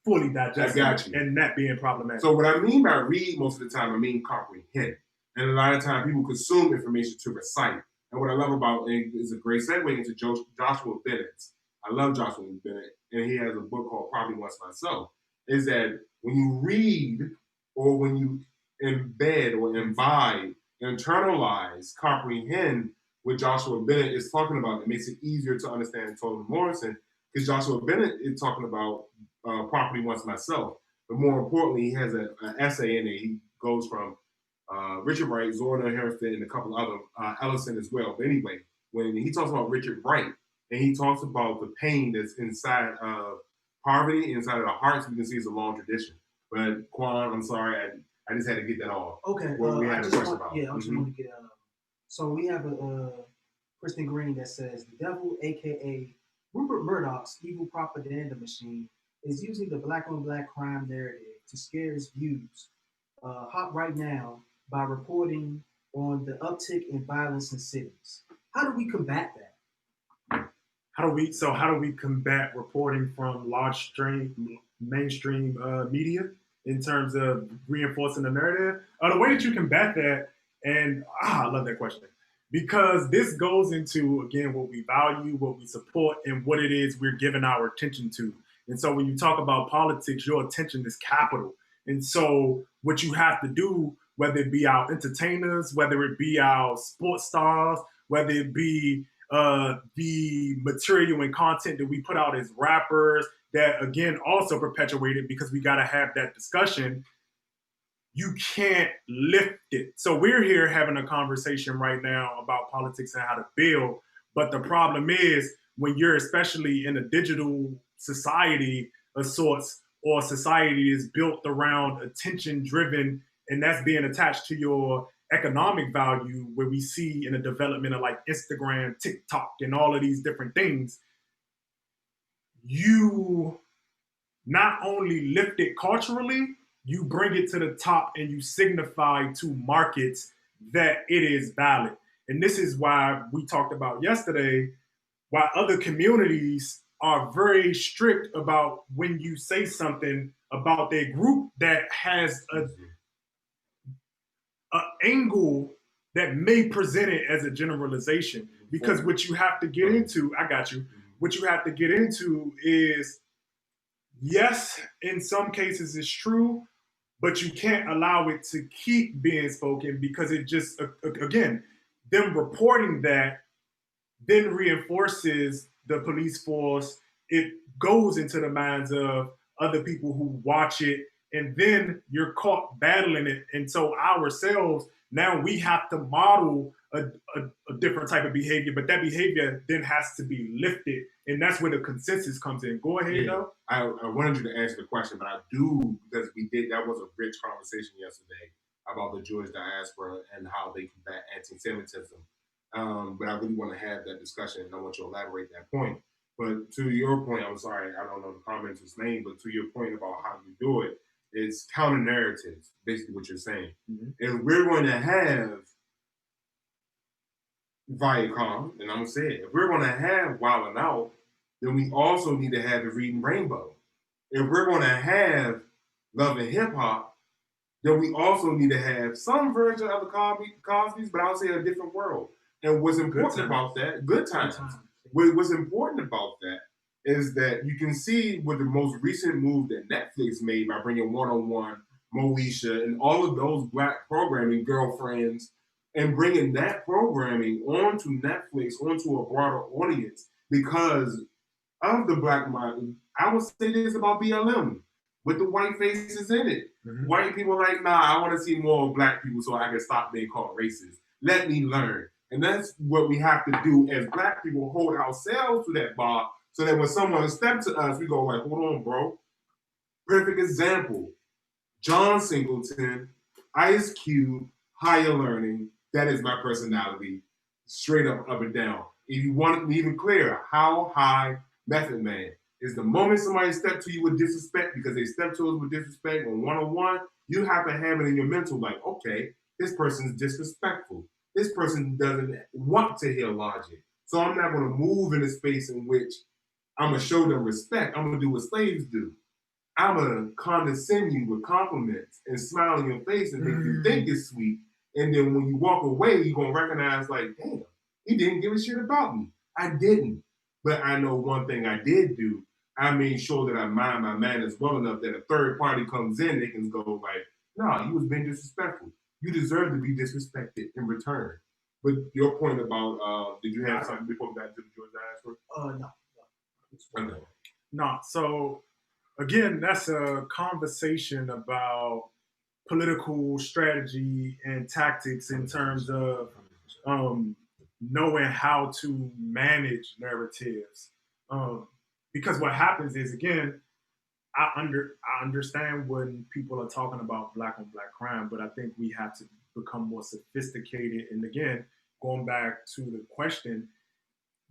fully digesting it, and that being problematic. So what I mean by read most of the time, I mean comprehend. And a lot of times people consume information to recite. And what I love about it is a great segue into Joshua Bennett. I love Joshua Bennett, and he has a book called Probably Once Myself, is that when you read or when you embed or imbibe, internalize, comprehend what Joshua Bennett is talking about, it makes it easier to understand Toni Morrison, because Joshua Bennett is talking about Property Once Myself. But more importantly, he has an essay in it. He goes from Richard Wright, Zora Neale Hurston, and a couple other, Ellison as well. But anyway, when he talks about Richard Wright, and he talks about the pain that's inside of poverty, inside of the hearts, we can see it's a long tradition. But Quan, I'm sorry, I just had to get that off. Okay. We had a question about. Yeah, I just want to get so we have a Kristen Green that says the devil, aka Rupert Murdoch's evil propaganda machine, is using the black on black crime narrative to scare his views hot right now by reporting on the uptick in violence in cities. How do we combat that? How do we combat reporting from mainstream media in terms of reinforcing the narrative? The way that you combat that, and I love that question, because this goes into, again, what we value, what we support, and what it is we're giving our attention to. And so when you talk about politics, your attention is capital. And so what you have to do, whether it be our entertainers, whether it be our sports stars, whether it be the material and content that we put out as rappers, that again also perpetuated, because we got to have that discussion. You can't lift it. So we're here having a conversation right now about politics and how to build. But the problem is when you're especially in a digital society of sorts, or society is built around attention driven, and that's being attached to your economic value, where we see in the development of like Instagram, TikTok, and all of these different things, you not only lift it culturally, you bring it to the top and you signify to markets that it is valid. And this is why we talked about yesterday, why other communities are very strict about when you say something about their group that has an angle that may present it as a generalization. Because what you have to get into, what you have to get into is, yes, in some cases it's true, but you can't allow it to keep being spoken, because it just, again, them reporting that then reinforces the police force. It goes into the minds of other people who watch it, and then you're caught battling it. And so ourselves, now we have to model a different type of behavior, but that behavior then has to be lifted. And that's where the consensus comes in. Go ahead, though. I wanted you to answer the question, but I do, because that was a rich conversation yesterday about the Jewish diaspora and how they combat anti-Semitism. But I really want to have that discussion, and I want you to elaborate that point. But to your point, I'm sorry, I don't know the commenter's name, but to your point about how you do it, it's counter narratives, basically what you're saying. Mm-hmm. And we're going to have Viacom, and I'm gonna say it, if we're gonna have Wild 'N Out, then we also need to have the Reading Rainbow. If we're gonna have Love and Hip Hop, then we also need to have some version of the Cosby's, but I'll say a different world. And what's important about that, good times. What's important about that is that you can see with the most recent move that Netflix made by bringing One-on-One, Moesha, and all of those Black programming, Girlfriends, and bringing that programming onto Netflix, onto a broader audience because of the Black mind. I would say this about BLM with the white faces in it. Mm-hmm. White people are like, nah, I want to see more Black people so I can stop being called racist. Let me learn. And that's what we have to do as Black people, hold ourselves to that bar so that when someone steps to us, we go like, hold on, bro. Perfect example. John Singleton, Ice Cube, Higher Learning. That is my personality, straight up and down. If you want it even clearer, How High, Method Man. Is the moment somebody steps to you with disrespect because they step to us with disrespect on one-on-one, you have to have it in your mental like, okay, this person's disrespectful. This person doesn't want to hear logic. So I'm not going to move in a space in which I'm going to show them respect. I'm going to do what slaves do. I'm going to condescend you with compliments and smile in your face and make you think it's sweet. And then when you walk away, you're going to recognize like, damn, he didn't give a shit about me. I didn't. But I know one thing I did do. I made sure that I mind my manners well enough that a third party comes in, they can go like, nah, you was being disrespectful. You deserve to be disrespected in return. But your point about, did you have something before we got to the George diaspora? No. No. So again, that's a conversation about political strategy and tactics in terms of knowing how to manage narratives. Because what happens is, again, I understand when people are talking about Black on Black crime, but I think we have to become more sophisticated. And again, going back to the question,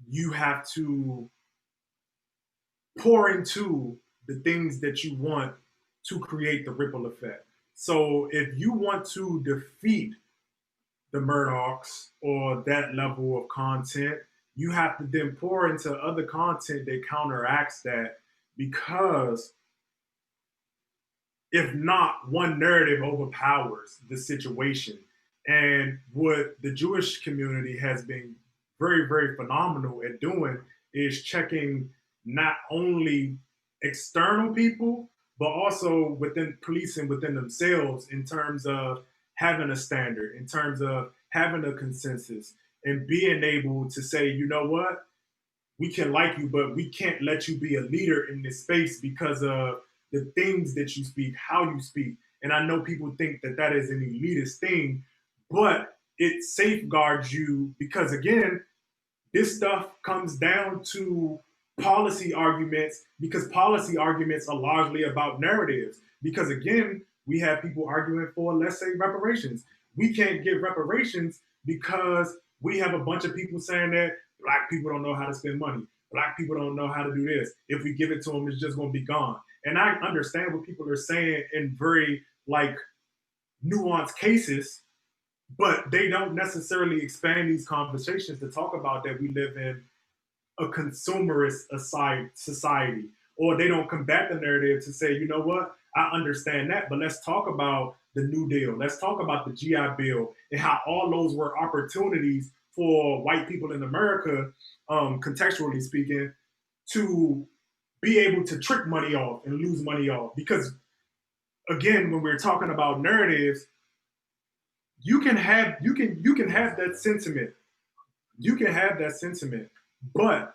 you have to pour into the things that you want to create the ripple effect. So if you want to defeat the Murdochs or that level of content, you have to then pour into other content that counteracts that, because if not, one narrative overpowers the situation. And what the Jewish community has been very, very phenomenal at doing is checking not only external people, but also within policing within themselves in terms of having a standard, in terms of having a consensus, and being able to say, you know what, we can like you, but we can't let you be a leader in this space because of the things that you speak, how you speak. And I know people think that that is an elitist thing, but it safeguards you because, again, this stuff comes down to policy arguments, because policy arguments are largely about narratives. Because, again, we have people arguing for, let's say, reparations. We can't get reparations because we have a bunch of people saying that Black people don't know how to spend money. Black people don't know how to do this. If we give it to them, it's just going to be gone. And I understand what people are saying in very nuanced cases, but they don't necessarily expand these conversations to talk about that we live in a consumerist society, or they don't combat the narrative to say, you know what, I understand that, but let's talk about the New Deal. Let's talk about the GI Bill and how all those were opportunities for white people in America, contextually speaking, to be able to trick money off and lose money off. Because, again, when we're talking about narratives, you can have that sentiment. You can have that sentiment, but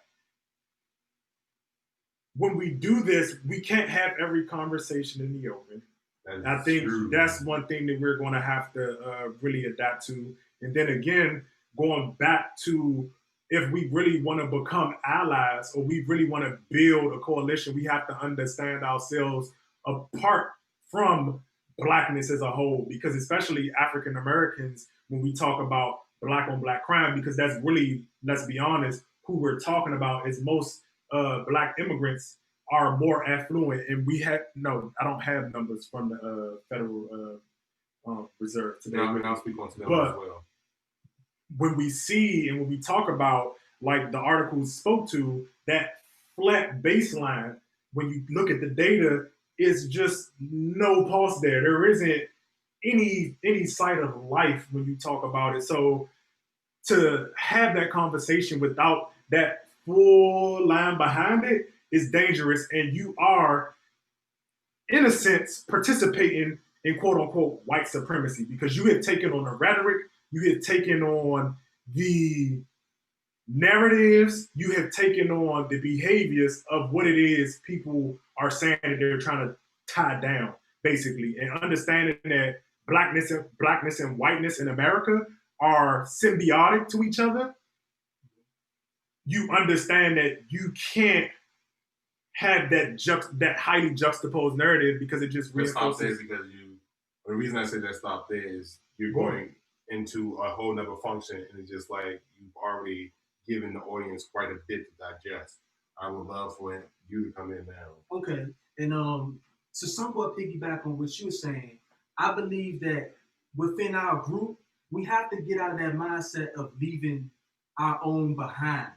when we do this, we can't have every conversation in the open. I think that's one thing that we're going to have to really adapt to. And then again, going back to, if we really want to become allies or we really want to build a coalition, we have to understand ourselves apart from Blackness as a whole, because especially African Americans, when we talk about Black on Black crime, because that's really, let's be honest, who we're talking about is most Black immigrants are more affluent, and we have I don't have numbers from the Federal Reserve today. Yeah, I mean, I'll speak on to them But as well. when we see and when we talk about, like the articles spoke to, that flat baseline, when you look at the data, is just no pulse there. There isn't any sight of life when you talk about it. So to have that conversation without that full line behind it is dangerous, and you are, in a sense, participating in quote unquote white supremacy, because you have taken on the rhetoric, you have taken on the narratives, you have taken on the behaviors of what it is people are saying that they're trying to tie down, basically, and understanding that blackness and whiteness in America are symbiotic to each other. You understand that you can't have that highly juxtaposed narrative, because it just Stop there reinforces. because the reason I say that stop there is you're going into a whole nother function, and it's just like you've already given the audience quite a bit to digest. I would love for you to come in now. Okay, and to somewhat piggyback on what you were saying, I believe that within our group, we have to get out of that mindset of leaving our own behind.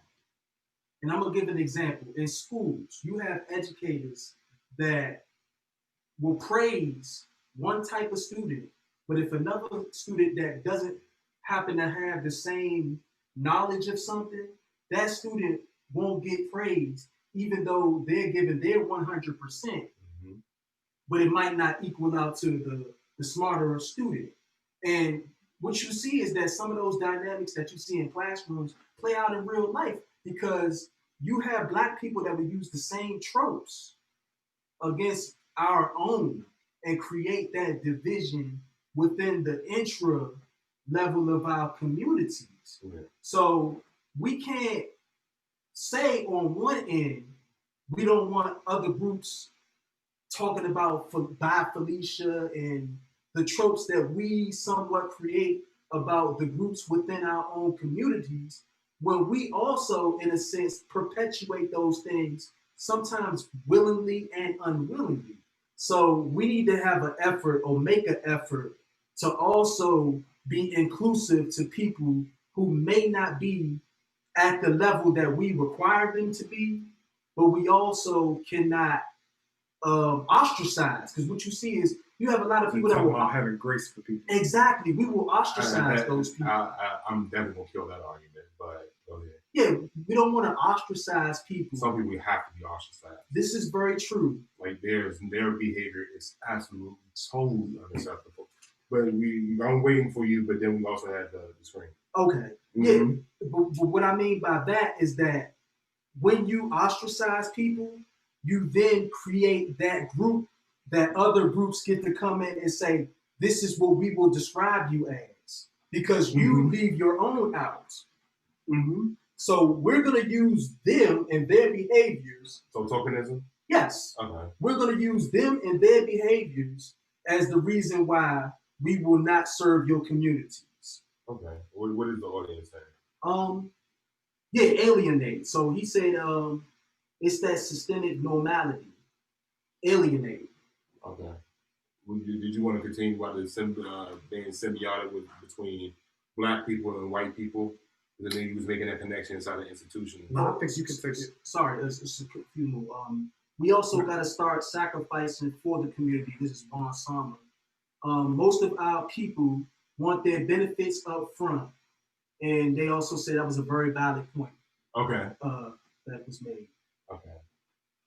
And I'm gonna give an example. In schools, you have educators that will praise one type of student, but if another student that doesn't happen to have the same knowledge of something, that student won't get praised, even though they're given their 100%, but it might not equal out to the smarter student. And what you see is that some of those dynamics that you see in classrooms play out in real life, because you have Black people that would use the same tropes against our own and create that division within the intra level of our communities. Yeah. So we can't say on one end, we don't want other groups talking about by Felicia and the tropes that we somewhat create about the groups within our own communities, when we also, in a sense, perpetuate those things, sometimes willingly and unwillingly. So we need to have an effort, or make an effort, to also be inclusive to people who may not be at the level that we require them to be, but we also cannot ostracize, because what you see is you have a lot of people that will having grace for people. Exactly, we will ostracize those people. I'm definitely gonna kill that argument, but go ahead. Yeah, we don't want to ostracize people. Some people have to be ostracized. This is very true. Like their behavior is absolutely totally unacceptable. But I'm waiting for you. But then we also had the screen. Okay. Yeah. But what I mean by that is that when you ostracize people, you then create that group that other groups get to come in and say, this is what we will describe you as, because you leave your own out. So we're going to use them and their behaviors. So tokenism? Yes. Okay. We're going to use them and their behaviors as the reason why we will not serve your communities. Okay. What is the audience saying? Yeah, alienate. So he said it's that systemic normality. Alienate. Okay. Did you want to continue about being symbiotic between Black people and white people? And then he was making that connection inside the institution. No, I think you can take it. Sorry, it's a few more. We also got to start sacrificing for the community. This is Von Sommer. Most of our people want their benefits up front. And they also said that was a very valid point. Okay. That was made. Okay.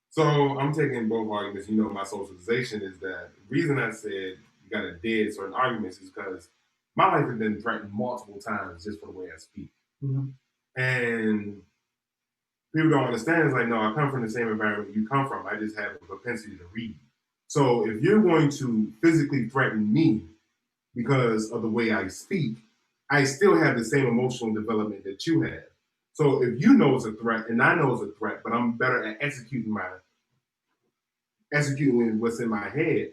So I'm taking both arguments. You know, my socialization is that the reason I said you got to dead certain arguments is because my life has been threatened multiple times just for the way I speak. And people don't understand. It's like, no, I come from the same environment you come from. I just have a propensity to read. So if you're going to physically threaten me because of the way I speak, I still have the same emotional development that you have. So if you know it's a threat and I know it's a threat, but I'm better at executing what's in my head,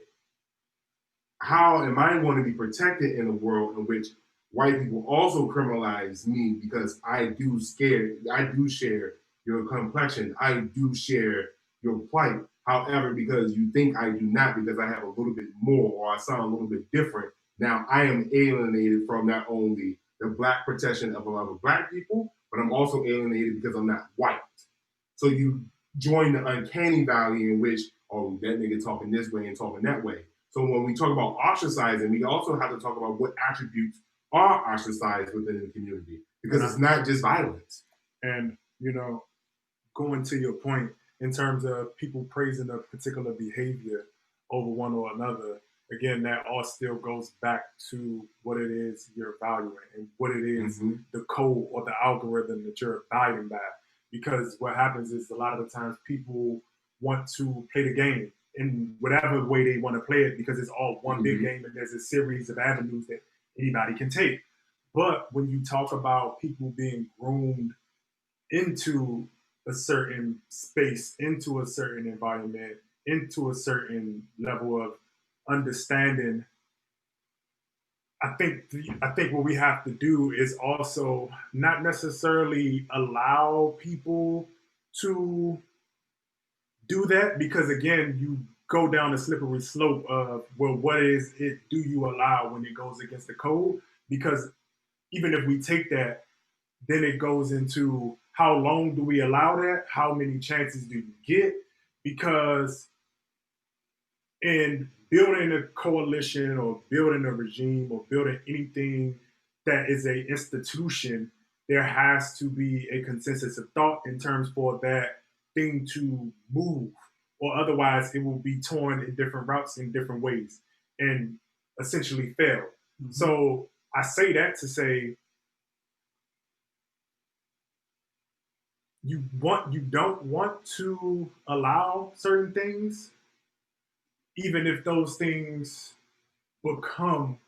how am I going to be protected in a world in which white people also criminalize me because I do share your complexion. I do share your plight. However, because you think I do not, because I have a little bit more or I sound a little bit different, now I am alienated from not only the Black protection of a lot of Black people, but I'm also alienated because I'm not white. So you join the uncanny valley in which, oh, that nigga talking this way and talking that way. So when we talk about ostracizing, we also have to talk about what attributes are ostracized within the community, because it's not just violence. And, going to your point in terms of people praising a particular behavior over one or another, again, that all still goes back to what it is you're valuing and what it is, the code or the algorithm that you're abiding by. Because what happens is a lot of the times people want to play the game in whatever way they want to play it, because it's all one big game and there's a series of avenues that anybody can take. But when you talk about people being groomed into a certain space, into a certain environment, into a certain level of understanding, I think what we have to do is also not necessarily allow people to do that, because again, you go down a slippery slope of, well, what is it do you allow when it goes against the code? Because even if we take that, then it goes into how long do we allow that? How many chances do you get? Because in building a coalition or building a regime or building anything that is a institution, there has to be a consensus of thought in terms for that thing to move, or otherwise it will be torn in different routes in different ways and essentially fail. So I say that to say, you don't want to allow certain things, even if those things become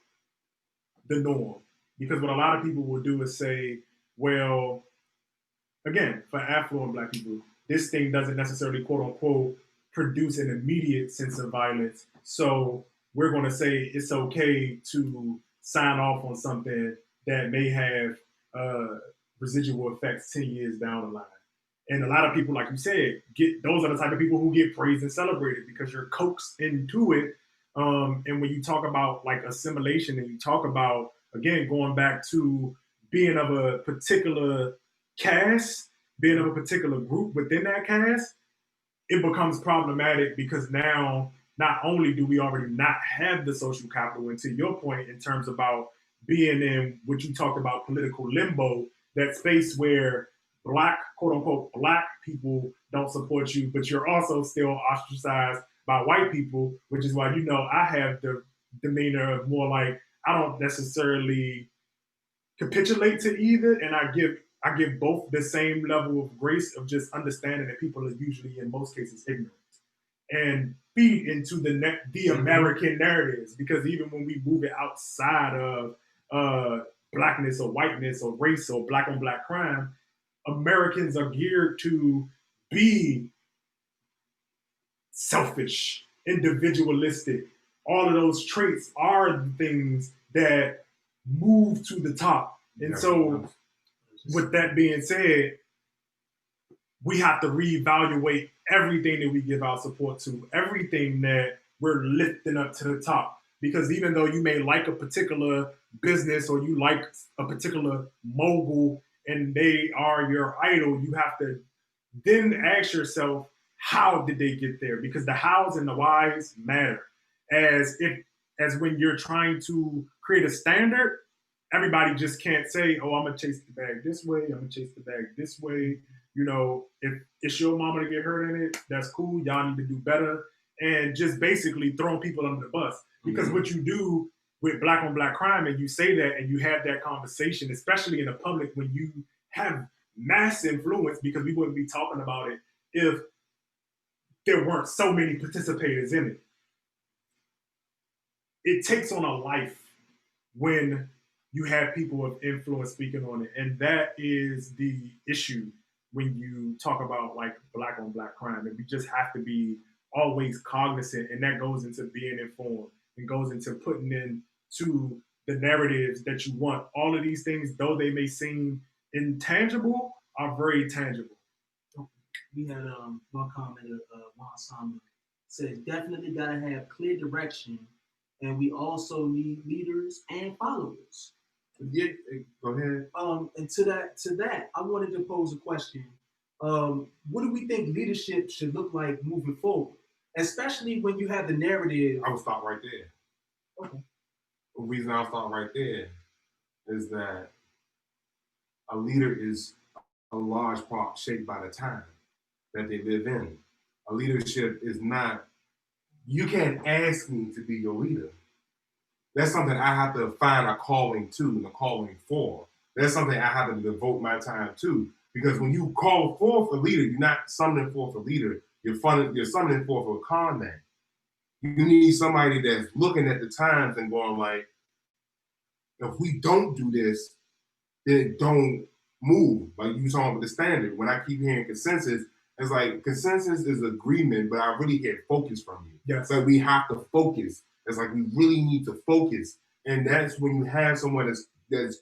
the norm. Because what a lot of people will do is say, well, again, for affluent Black people, this thing doesn't necessarily, quote unquote, produce an immediate sense of violence. So we're going to say it's okay to sign off on something that may have residual effects 10 years down the line. And a lot of people, like you said, those are the type of people who get praised and celebrated because you're coaxed into it. And when you talk about like assimilation, and you talk about, again, going back to being of a particular caste, being of a particular group within that caste, it becomes problematic, because now not only do we already not have the social capital, and to your point in terms about being in what you talked about, political limbo, that space where Black, quote unquote, Black people don't support you, but you're also still ostracized by white people, which is why, I have the demeanor of more like, I don't necessarily capitulate to either, and I give both the same level of grace of just understanding that people are usually, in most cases, ignorant, and feed into the American narratives. Because even when we move it outside of Blackness or whiteness or race or Black on Black crime, Americans are geared to be selfish, individualistic. All of those traits are the things that move to the top. And so, with that being said, we have to reevaluate everything that we give our support to, everything that we're lifting up to the top. Because even though you may like a particular business or you like a particular mogul and they are your idol, you have to then ask yourself, how did they get there? Because the hows and the whys matter. As when you're trying to create a standard, everybody just can't say, oh, I'm gonna chase the bag this way, I'm gonna chase the bag this way. If it's your mama to get hurt in it, that's cool. Y'all need to do better. And just basically throwing people under the bus. Because what you do with Black on Black crime, and you say that and you have that conversation, especially in the public, when you have mass influence, because we wouldn't be talking about it if there weren't so many participators in it. It takes on a life when you have people of influence speaking on it. And that is the issue when you talk about like Black on Black crime. And we just have to be always cognizant, and that goes into being informed and goes into putting into the narratives that you want. All of these things, though they may seem intangible, are very tangible. we had one commenter, Juan Sama, said definitely gotta have clear direction, and we also need leaders and followers. Yeah, go ahead. And to that, I wanted to pose a question. What do we think leadership should look like moving forward, especially when you have the narrative? I would stop right there. Okay. The reason I'll stop right there is that a leader is a large part shaped by the time that they live in. A leadership is not, you can't ask me to be your leader. That's something I have to find a calling to and a calling for. That's something I have to devote my time to. Because when you call forth a leader, you're not summoning forth a leader, you're summoning forth a con man. You need somebody that's looking at the times and going like, if we don't do this, then don't move. Like you talking about the standard. When I keep hearing consensus, it's like consensus is agreement, but I really get focus from you. Yes. It's like we have to focus. It's like we really need to focus. And that's when you have someone that's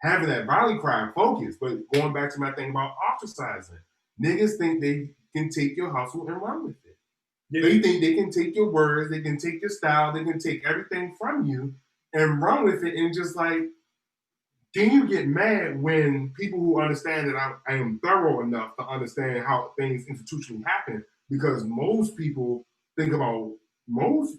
having that rally cry focus. But going back to my thing about ostracizing, niggas think they can take your hustle and run with it. Yeah. They think they can take your words, they can take your style, they can take everything from you and run with it. And just like, can you get mad when people who understand that I am thorough enough to understand how things institutionally happen? Because most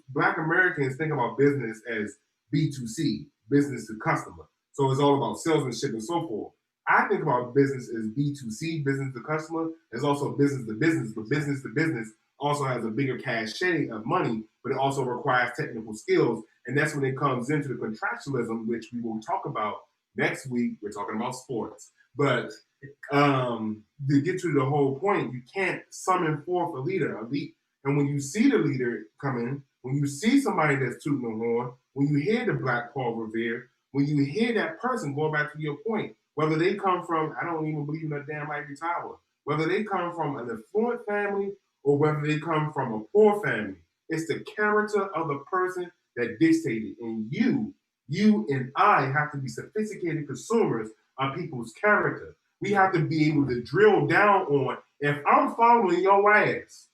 Black Americans think about business as B2C, business to customer. So it's all about salesmanship and so forth. I think about business as B2C, business to customer. There's also business to business, but business to business also has a bigger cachet of money, but it also requires technical skills. And that's when it comes into the contractualism, which we will talk about next week. We're talking about sports. But to get to the whole point, you can't summon forth a leader. And when you see the leader come in, when you see somebody that's tooting the horn, when you hear the Black Paul Revere, when you hear that person, going back to your point, whether they come from, I don't even believe in a damn Ivory Tower, whether they come from an affluent family or whether they come from a poor family, it's the character of the person that dictated. And you and I have to be sophisticated consumers of people's character. We have to be able to drill down on, if I'm following your ass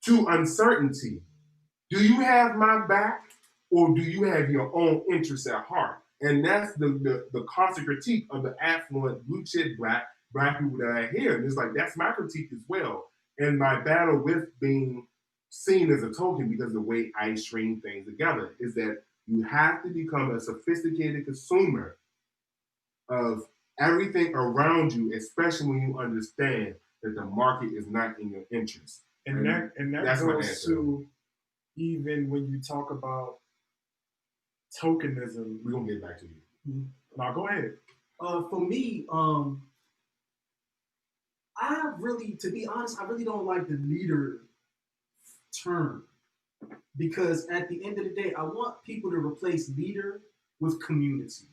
to uncertainty, do you have my back or do you have your own interests at heart? And that's the constant critique of the affluent blue chip black people that I hear. And it's like, that's my critique as well. And my battle with being seen as a token, because the way I string things together is that you have to become a sophisticated consumer of everything around you, especially when you understand that the market is not in your interest. And that goes to even when you talk about tokenism. We're gonna get back to you. Mm-hmm. Now go ahead. For me, to be honest, I really don't like the leader term, because at the end of the day, I want people to replace leader with community.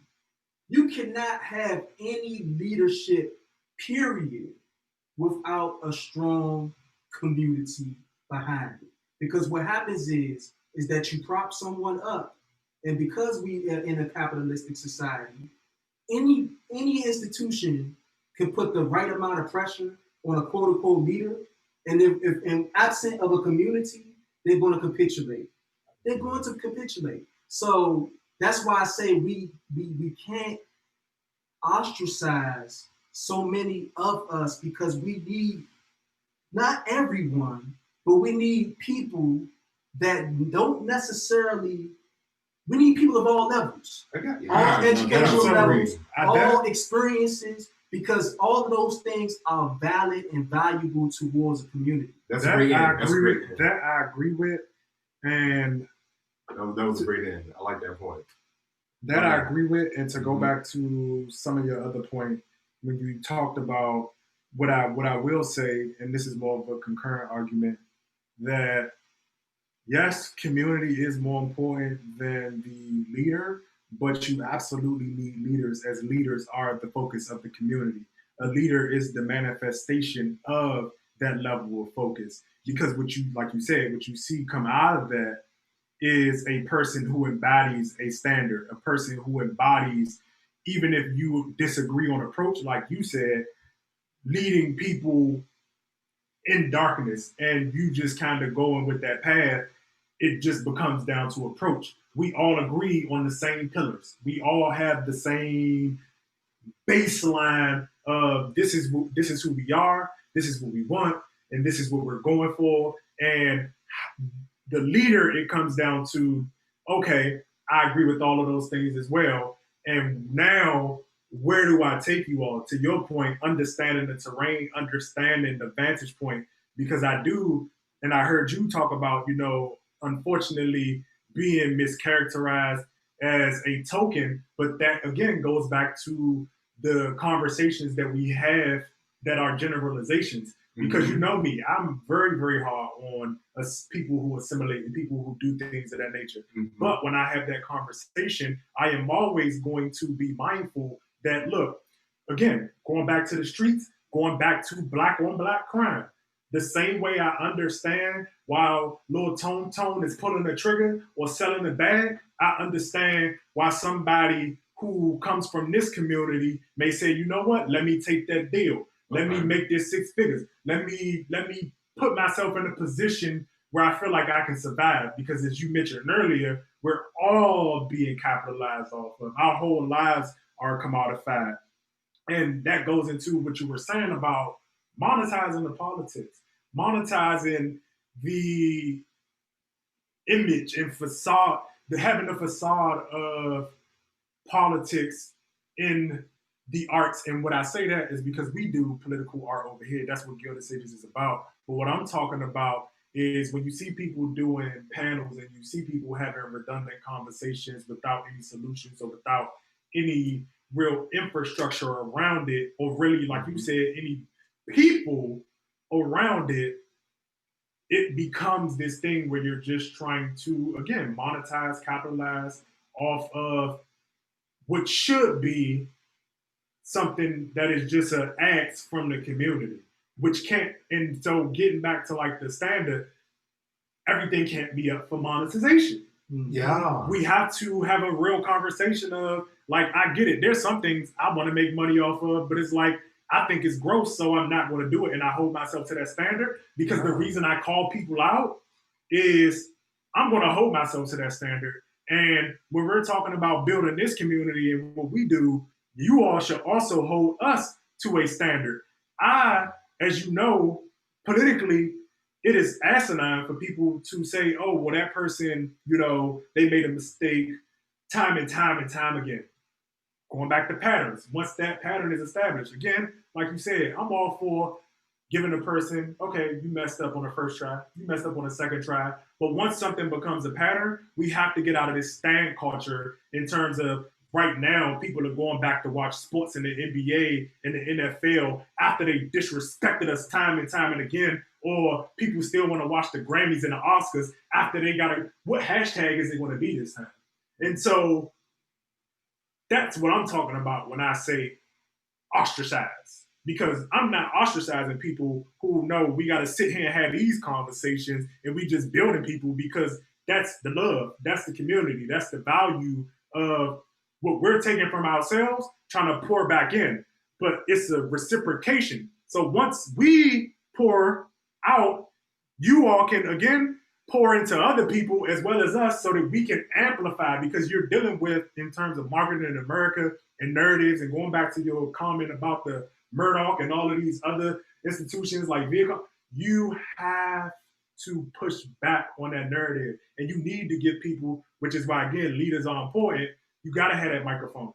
You cannot have any leadership, period, without a strong community behind it. Because what happens is that you prop someone up, and because we are in a capitalistic society, any institution can put the right amount of pressure on a quote unquote leader, and if absent of a community, they're going to capitulate. They're going to capitulate. So that's why I say we can't ostracize so many of us, because we need not everyone, but we need people that don't necessarily. We need people of all levels, all educational levels, all experiences, because all of those things are valid and valuable towards a community. That I agree with, and that was a great end. I like that point. That I agree with, and to go back to some of your other point, when you talked about what I will say, and this is more of a concurrent argument, that yes, community is more important than the leader, but you absolutely need leaders, as leaders are the focus of the community. A leader is the manifestation of that level of focus, because what you see come out of that is a person who embodies a standard, a person who embodies, even if you disagree on approach, like you said, leading people in darkness and you just kind of going with that path, it just becomes down to approach. We all agree on the same pillars. We all have the same baseline of this is who we are, this is what we want, and this is what we're going for. And the leader, it comes down to, okay, I agree with all of those things as well. And now, where do I take you all? To your point, understanding the terrain, understanding the vantage point, because I do, and I heard you talk about, unfortunately being mischaracterized as a token, but that again goes back to the conversations that we have that are generalizations. Because you know me, I'm very, very hard on us people who assimilate and people who do things of that nature. But when I have that conversation, I am always going to be mindful that, look, again, going back to the streets, going back to black on black crime, the same way I understand while Lil Tone is pulling the trigger or selling the bag, I understand why somebody who comes from this community may say, you know what, let me take that deal. Let me make this 6 figures. Let me put myself in a position where I feel like I can survive. Because as you mentioned earlier, we're all being capitalized off of. Our whole lives are commodified. And that goes into what you were saying about monetizing the politics, monetizing the image and facade, having the facade of politics in the arts. And what I say that is because we do political art over here. That's what Gilded Sages is about. But what I'm talking about is when you see people doing panels and you see people having redundant conversations without any solutions or without any real infrastructure around it, or really, like you said, any people around it, it becomes this thing where you're just trying to, again, monetize, capitalize off of what should be something that is just an act from the community, which can't. And so getting back to like the standard, everything can't be up for monetization. Yeah. We have to have a real conversation of, like, I get it. There's some things I want to make money off of, but it's like, I think it's gross, so I'm not going to do it. And I hold myself to that standard because the reason I call people out is I'm going to hold myself to that standard. And when we're talking about building this community and what we do, you all should also hold us to a standard. As you know, politically, it is asinine for people to say, oh, well, that person, they made a mistake time and time and time again. Going back to patterns. Once that pattern is established, again, like you said, I'm all for giving a person, okay, you messed up on the first try, you messed up on the second try. But once something becomes a pattern, we have to get out of this stand culture in terms of right now, people are going back to watch sports in the NBA and the NFL after they disrespected us time and time and again, or people still want to watch the Grammys and the Oscars after they what hashtag is it going to be this time? And so that's what I'm talking about when I say ostracize, because I'm not ostracizing people who know we got to sit here and have these conversations and we just building people, because that's the love, that's the community, that's the value of what we're taking from ourselves, trying to pour back in. But it's a reciprocation. So once we pour out, you all can again pour into other people as well as us so that we can amplify, because you're dealing with, in terms of marketing in America and narratives, and going back to your comment about the Murdoch and all of these other institutions like Vehicle, you have to push back on that narrative. And you need to give people, which is why, again, leaders are important, you got to have that microphone.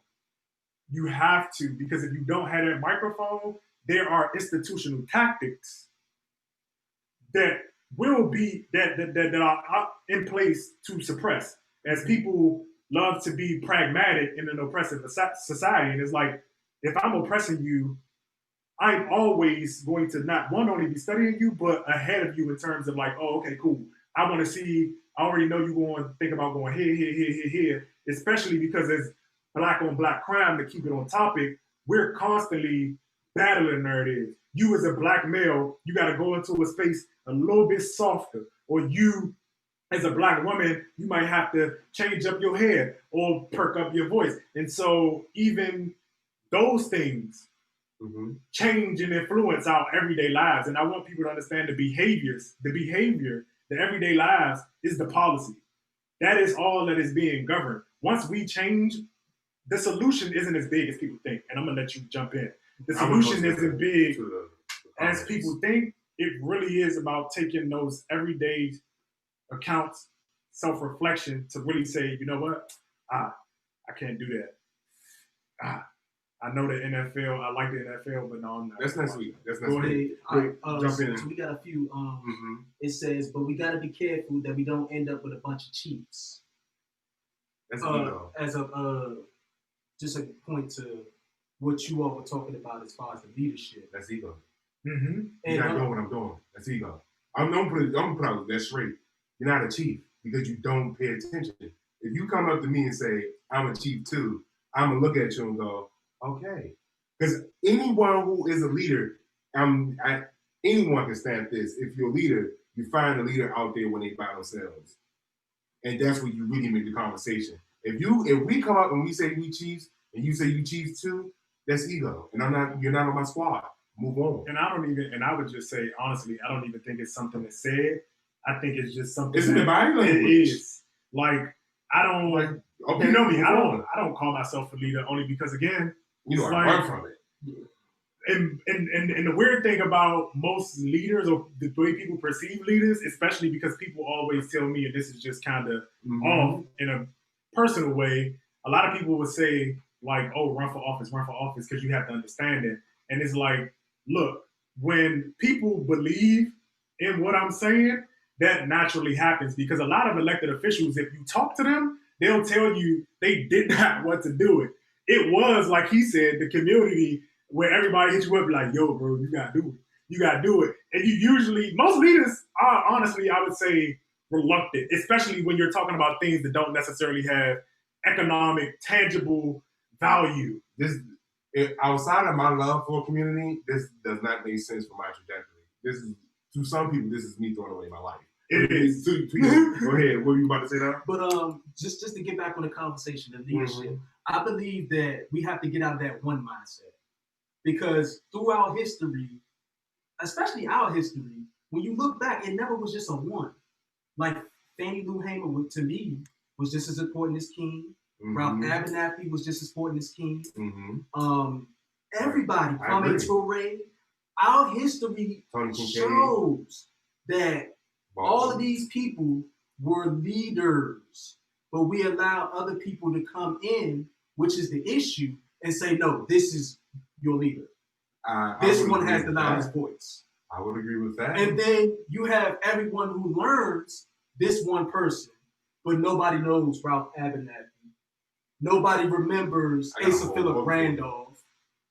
You have to, because if you don't have that microphone, there are institutional tactics that will be that are in place to suppress. As people love to be pragmatic in an oppressive society, and it's like, if I'm oppressing you, I'm always going to not only be studying you, but ahead of you in terms of like, oh, okay, cool. I want to see. I already know you're going to think about going here, especially because as black on black crime, to keep it on topic, we're constantly battling narratives. You as a black male, you got to go into a space a little bit softer, or you as a black woman, you might have to change up your hair or perk up your voice. And so even those things change and influence our everyday lives. And I want people to understand the behavior, the everyday lives is the policy. That is all that is being governed. Once we change, the solution isn't as big as people think. And I'm gonna let you jump in. The solution isn't big as people think. It really is about taking those everyday accounts, self-reflection to really say, you know what? I can't do that. I know the NFL. I like the NFL, but no, I'm not. That's next week. Go ahead. Jump in. So we got a few. It says, but we got to be careful that we don't end up with a bunch of chiefs. That's ego. As a just a point to what you all were talking about as far as the leadership. That's ego. And You're not doing what I'm doing. That's ego. I'm gonna put out that straight. You're not a chief because you don't pay attention. If you come up to me and say, I'm a chief too, I'm gonna look at you and go, okay. Because anyone who is a leader, anyone can stand this. If you're a leader, you find a leader out there when they by themselves. And that's where you really make the conversation. If we come up and we say we chiefs and you say you chiefs too, that's ego. And you're not on my squad. Move on. And I would just say, honestly, I don't even think it's something that's said. I think it's just something. It's in the body language. It is. Like, I don't like, okay, you know me, I don't call myself a leader only because, again, you know, I run from it. And the weird thing about most leaders, or the way people perceive leaders, especially because people always tell me, and this is just kind of off in a personal way, a lot of people would say, like, oh, run for office, because you have to understand it. And it's like, look, when people believe in what I'm saying, that naturally happens, because a lot of elected officials, if you talk to them, they'll tell you they did not want to do it. It was, like he said, the community where everybody hits you up like, yo, bro, you gotta do it. You gotta do it. And you usually, most leaders are, honestly, I would say, reluctant, especially when you're talking about things that don't necessarily have economic, tangible value. Outside of my love for a community, this does not make sense for my trajectory. This is, to some people, this is me throwing away my life. It is. To you. Go ahead. What were you about to say now? But just to get back on the conversation of leadership, I believe that we have to get out of that one mindset. Because throughout history, especially our history, when you look back, it never was just a one. Like Fannie Lou Hamer, to me, was just as important as King. Ralph Abernathy was just as important as King. Everybody, Kwame Ture, our history shows that all of these people were leaders, but we allow other people to come in, which is the issue, and say, no, this is your leader. This one has the loudest voice. I would agree with that. And then you have everyone who learns this one person, but nobody knows Ralph Abernathy. Nobody remembers Asa Philip Randolph.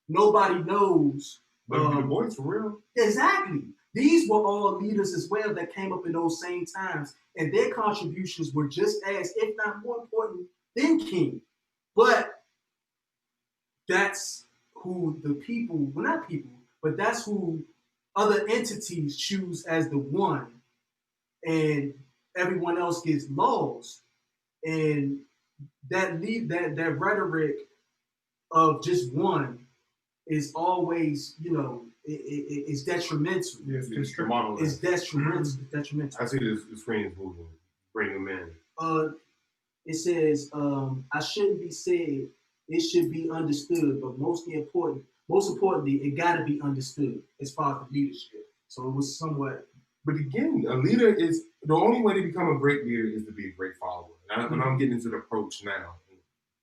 Nobody knows. But the voice for real. Exactly. These were all leaders as well that came up in those same times, and their contributions were just as, if not more important, than King. But that's who the people, well, not people, but that's who other entities choose as the one, and everyone else gets lost. And that rhetoric of just one is always, it's detrimental. Yes, it's detrimental. I see the screen is moving. Bring them in. It says, I shouldn't be said, it should be understood, but most importantly, it got to be understood as far as the leadership. So it was somewhat. But again, a leader is, the only way to become a great leader is to be a great follower. And I'm getting into the approach now,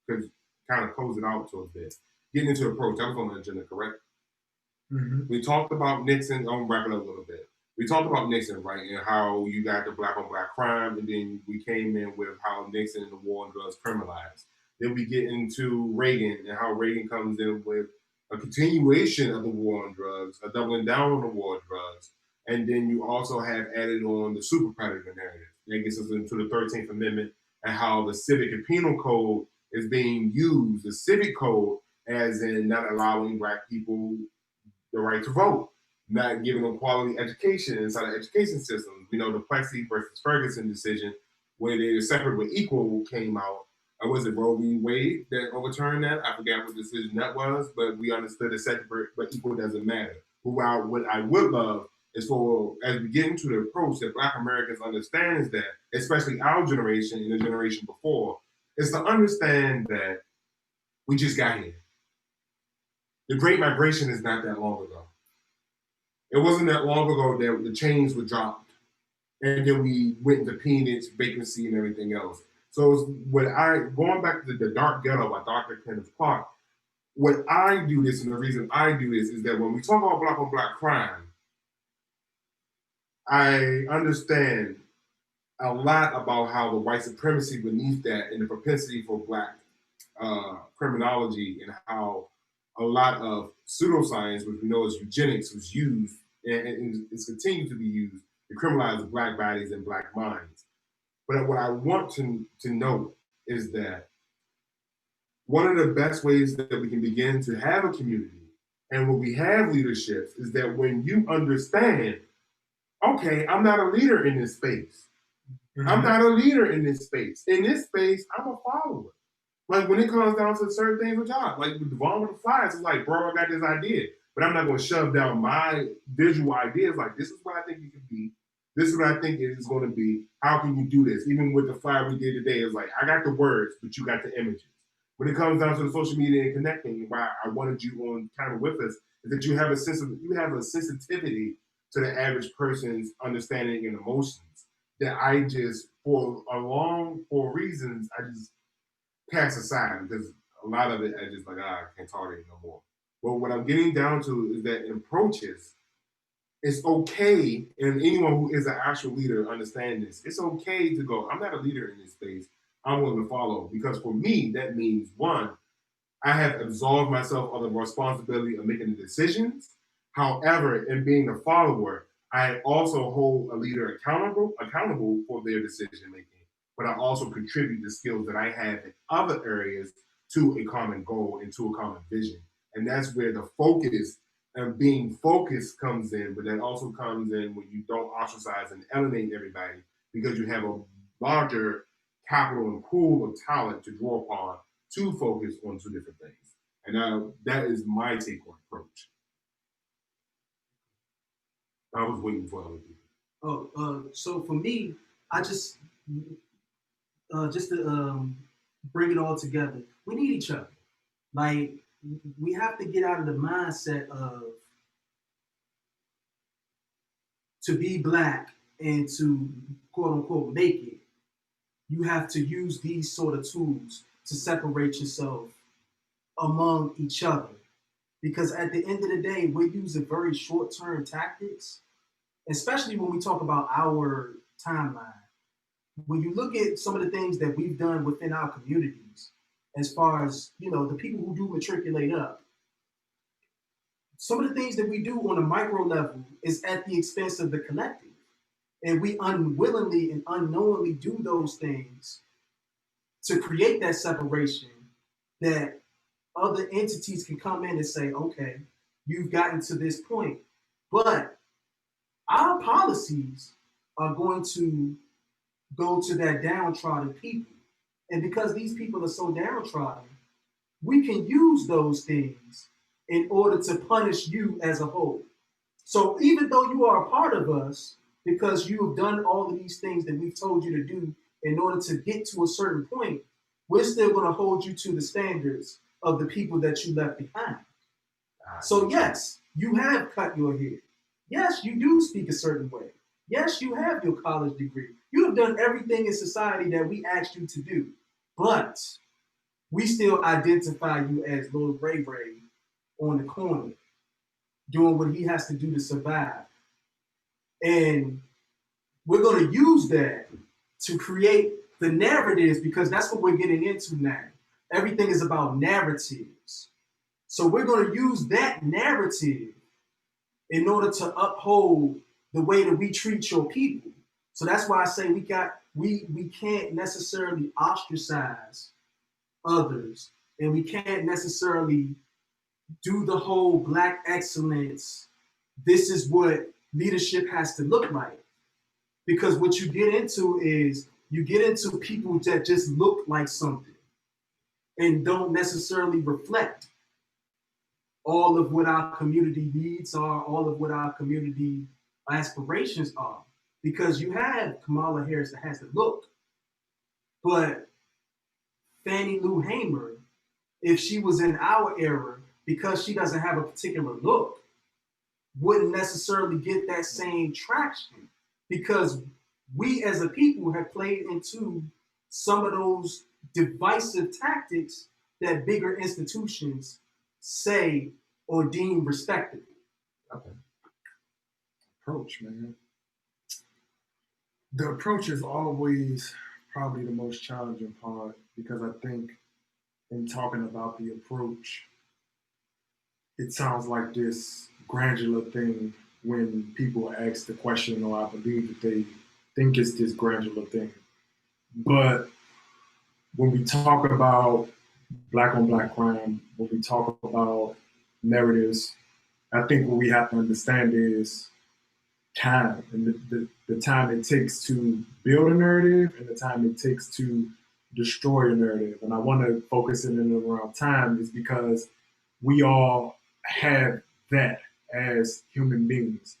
because kind of close it out to a bit. Getting into the approach, that was on the agenda, correct? We talked about Nixon. I'm wrapping up a little bit. We talked about Nixon, right, and how you got the black on black crime, and then we came in with how Nixon and the war on drugs criminalized. Then we get into Reagan and how Reagan comes in with a continuation of the war on drugs, a doubling down on the war on drugs. And then you also have added on the super predator narrative. That gets us into the 13th Amendment and how the civic and penal code is being used, the civic code, as in not allowing black people the right to vote, not giving them quality education inside the education system. We know the Plessy versus Ferguson decision, where they're separate but equal, came out. was it Roe v. Wade that overturned that? I forgot what decision that was, but we understood that separate but equal doesn't matter. What I would love is for, as we get into the approach that Black Americans understand is that, especially our generation and the generation before, is to understand that we just got here. The Great Migration is not that long ago. It wasn't that long ago that the chains were dropped, and then we went into peanuts, vacancy, and everything else. So going back to the Dark Ghetto by Dr. Kenneth Clark, what I do this, and the reason I do this is that when we talk about Black on Black crime, I understand a lot about how the white supremacy beneath that and the propensity for Black criminology, and how a lot of pseudoscience, which we know is eugenics, was used and it's continued to be used to criminalize Black bodies and Black minds. But what I want to note is that one of the best ways that we can begin to have a community and when we have leaderships is that when you understand, okay, I'm not a leader in this space. Mm-hmm. I'm not a leader in this space. In this space, I'm a follower. Like when it comes down to certain things with y'all, like with Devon with the Flyers, it's like, bro, I got this idea, but I'm not going to shove down my visual ideas. Like, this is what I think it could be. This is what I think it is going to be. How can you do this? Even with the flyer we did today, it's like, I got the words, but you got the images. When it comes down to the social media and connecting, why I wanted you on kind of with us, is that you have a sensitivity to the average person's understanding and emotions that I just, for reasons, I just pass aside, because a lot of it I just like, I can't tolerate it no more. But what I'm getting down to is that in approaches, it's okay, and anyone who is an actual leader understands this, it's okay to go, I'm not a leader in this space, I'm willing to follow. Because for me, that means, one, I have absolved myself of the responsibility of making the decisions. However, in being a follower, I also hold a leader accountable for their decision making. But I also contribute the skills that I have in other areas to a common goal and to a common vision. And that's where the focus and being focused comes in, but that also comes in when you don't ostracize and alienate everybody, because you have a larger capital and pool of talent to draw upon to focus on two different things. And that is my take on approach. I was waiting for other people. So for me, I just to bring it all together, we need each other. Like, we have to get out of the mindset of to be Black and to quote unquote make it, you have to use these sort of tools to separate yourself among each other. Because at the end of the day, we're using very short-term tactics, especially when we talk about our timeline. When you look at some of the things that we've done within our communities, as far as, the people who do matriculate up, some of the things that we do on a micro level is at the expense of the collective. And we unwillingly and unknowingly do those things to create that separation that other entities can come in and say, okay, you've gotten to this point. But our policies are going to go to that downtrodden people. And because these people are so downtrodden, we can use those things in order to punish you as a whole. So even though you are a part of us, because you have done all of these things that we've told you to do in order to get to a certain point, we're still going to hold you to the standards of the people that you left behind. So yes, you have cut your hair. Yes, you do speak a certain way. Yes, you have your college degree. You have done everything in society that we asked you to do. But we still identify you as Lil Ray Ray on the corner, doing what he has to do to survive. And we're going to use that to create the narratives, because that's what we're getting into now. Everything is about narratives. So we're going to use that narrative in order to uphold the way that we treat your people. So that's why I say we can't necessarily ostracize others, and we can't necessarily do the whole Black excellence. This is what leadership has to look like. Because what you get into is you get into people that just look like something. and don't necessarily reflect all of what our community needs are, all of what our community aspirations are. Because you have Kamala Harris that has the look, but Fannie Lou Hamer, if she was in our era, because she doesn't have a particular look, wouldn't necessarily get that same traction, because we as a people have played into some of those divisive tactics that bigger institutions say or deem respectable. Okay. Approach, man. The approach is always probably the most challenging part, because I think in talking about the approach, it sounds like this granular thing when people ask the question, or I believe that they think it's this granular thing. But when we talk about black on black crime, when we talk about narratives, I think what we have to understand is time, and the time it takes to build a narrative and the time it takes to destroy a narrative. And I want to focus in and around time is because we all have that as human beings.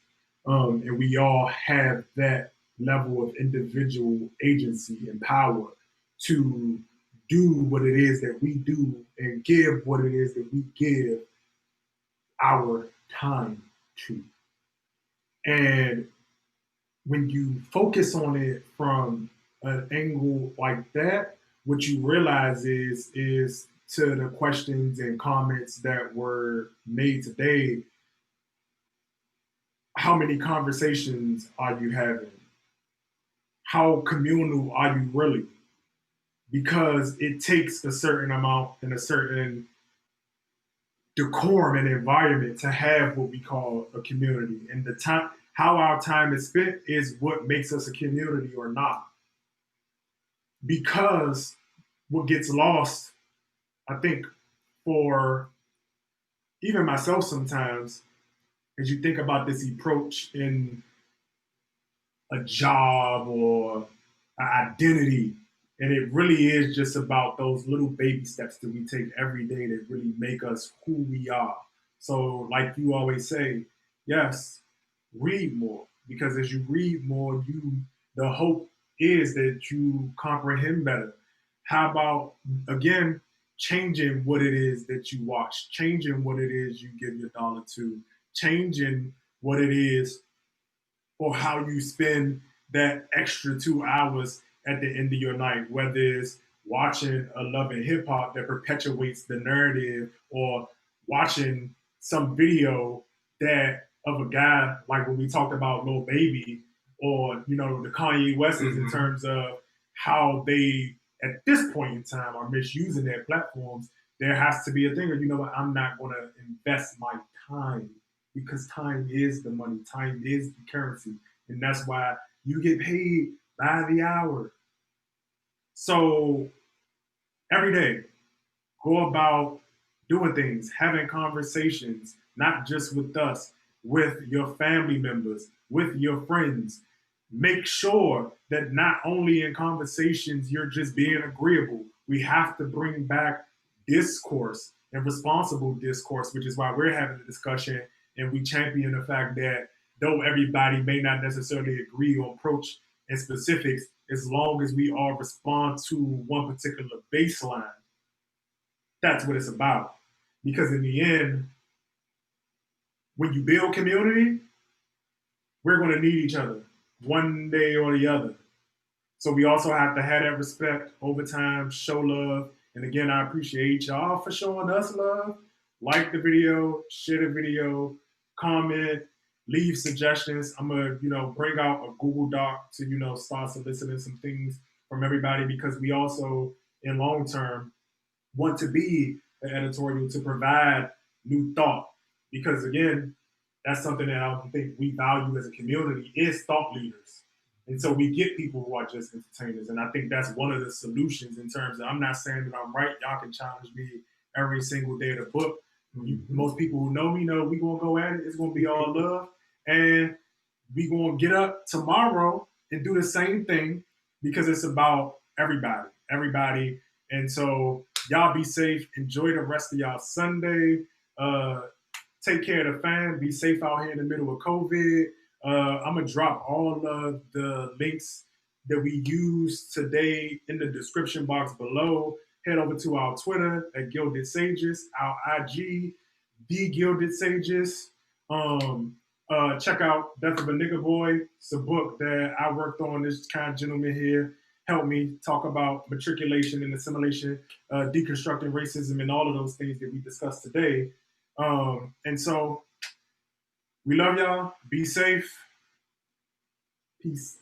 And we all have that level of individual agency and power to do what it is that we do and give what it is that we give our time to. And when you focus on it from an angle like that, what you realize is to the questions and comments that were made today, how many conversations are you having? How communal are you really? Because it takes a certain amount and a certain decorum and environment to have what we call a community. And the time, how our time is spent is what makes us a community or not. Because what gets lost, I think, for even myself sometimes, as you think about this approach in a job or an identity, and it really is just about those little baby steps that we take every day that really make us who we are. So, like you always say, yes, read more, because as you read more, the hope is that you comprehend better. How about, again, changing what it is that you watch, changing what it is you give your dollar to, changing what it is or how you spend that extra 2 hours at the end of your night, whether it's watching a Love and Hip Hop that perpetuates the narrative, or watching some video that of a guy like when we talked about Lil Baby, or the Kanye Wests in terms of how they at this point in time are misusing their platforms. There has to be a thing of, what, I'm not going to invest my time, because time is the money, time is the currency, and that's why you get paid by the hour. So every day, go about doing things, having conversations, not just with us, with your family members, with your friends. Make sure that not only in conversations you're just being agreeable. We have to bring back discourse and responsible discourse, which is why we're having a discussion, and we champion the fact that though everybody may not necessarily agree on approach and specifics, as long as we all respond to one particular baseline, that's what it's about. Because in the end, when you build community, we're going to need each other one day or the other. So we also have to have that respect over time, show love. And again, I appreciate y'all for showing us love. Like the video, share the video, comment, leave suggestions. I'm gonna, bring out a Google Doc to, start soliciting some things from everybody, because we also, in long term, want to be the editorial to provide new thought. Because again, that's something that I don't think we value as a community, is thought leaders. And so we get people who are just entertainers. And I think that's one of the solutions in terms of, I'm not saying that I'm right. Y'all can challenge me every single day of the book. Most people who know me know we going to go at it. It's going to be all love. And we going to get up tomorrow and do the same thing, because it's about everybody. And so Y'all be safe. Enjoy the rest of y'all Sunday. Take care of the fam. Be safe out here in the middle of COVID. I'm going to drop all of the links that we used today in the description box below. Head over to our Twitter at Gilded Sages, our IG, The Gilded Sages. Check out Death of a Nigga Boy. It's a book that I worked on. This kind gentleman here helped me talk about matriculation and assimilation, deconstructing racism, and all of those things that we discussed today. And so we love y'all. Be safe. Peace.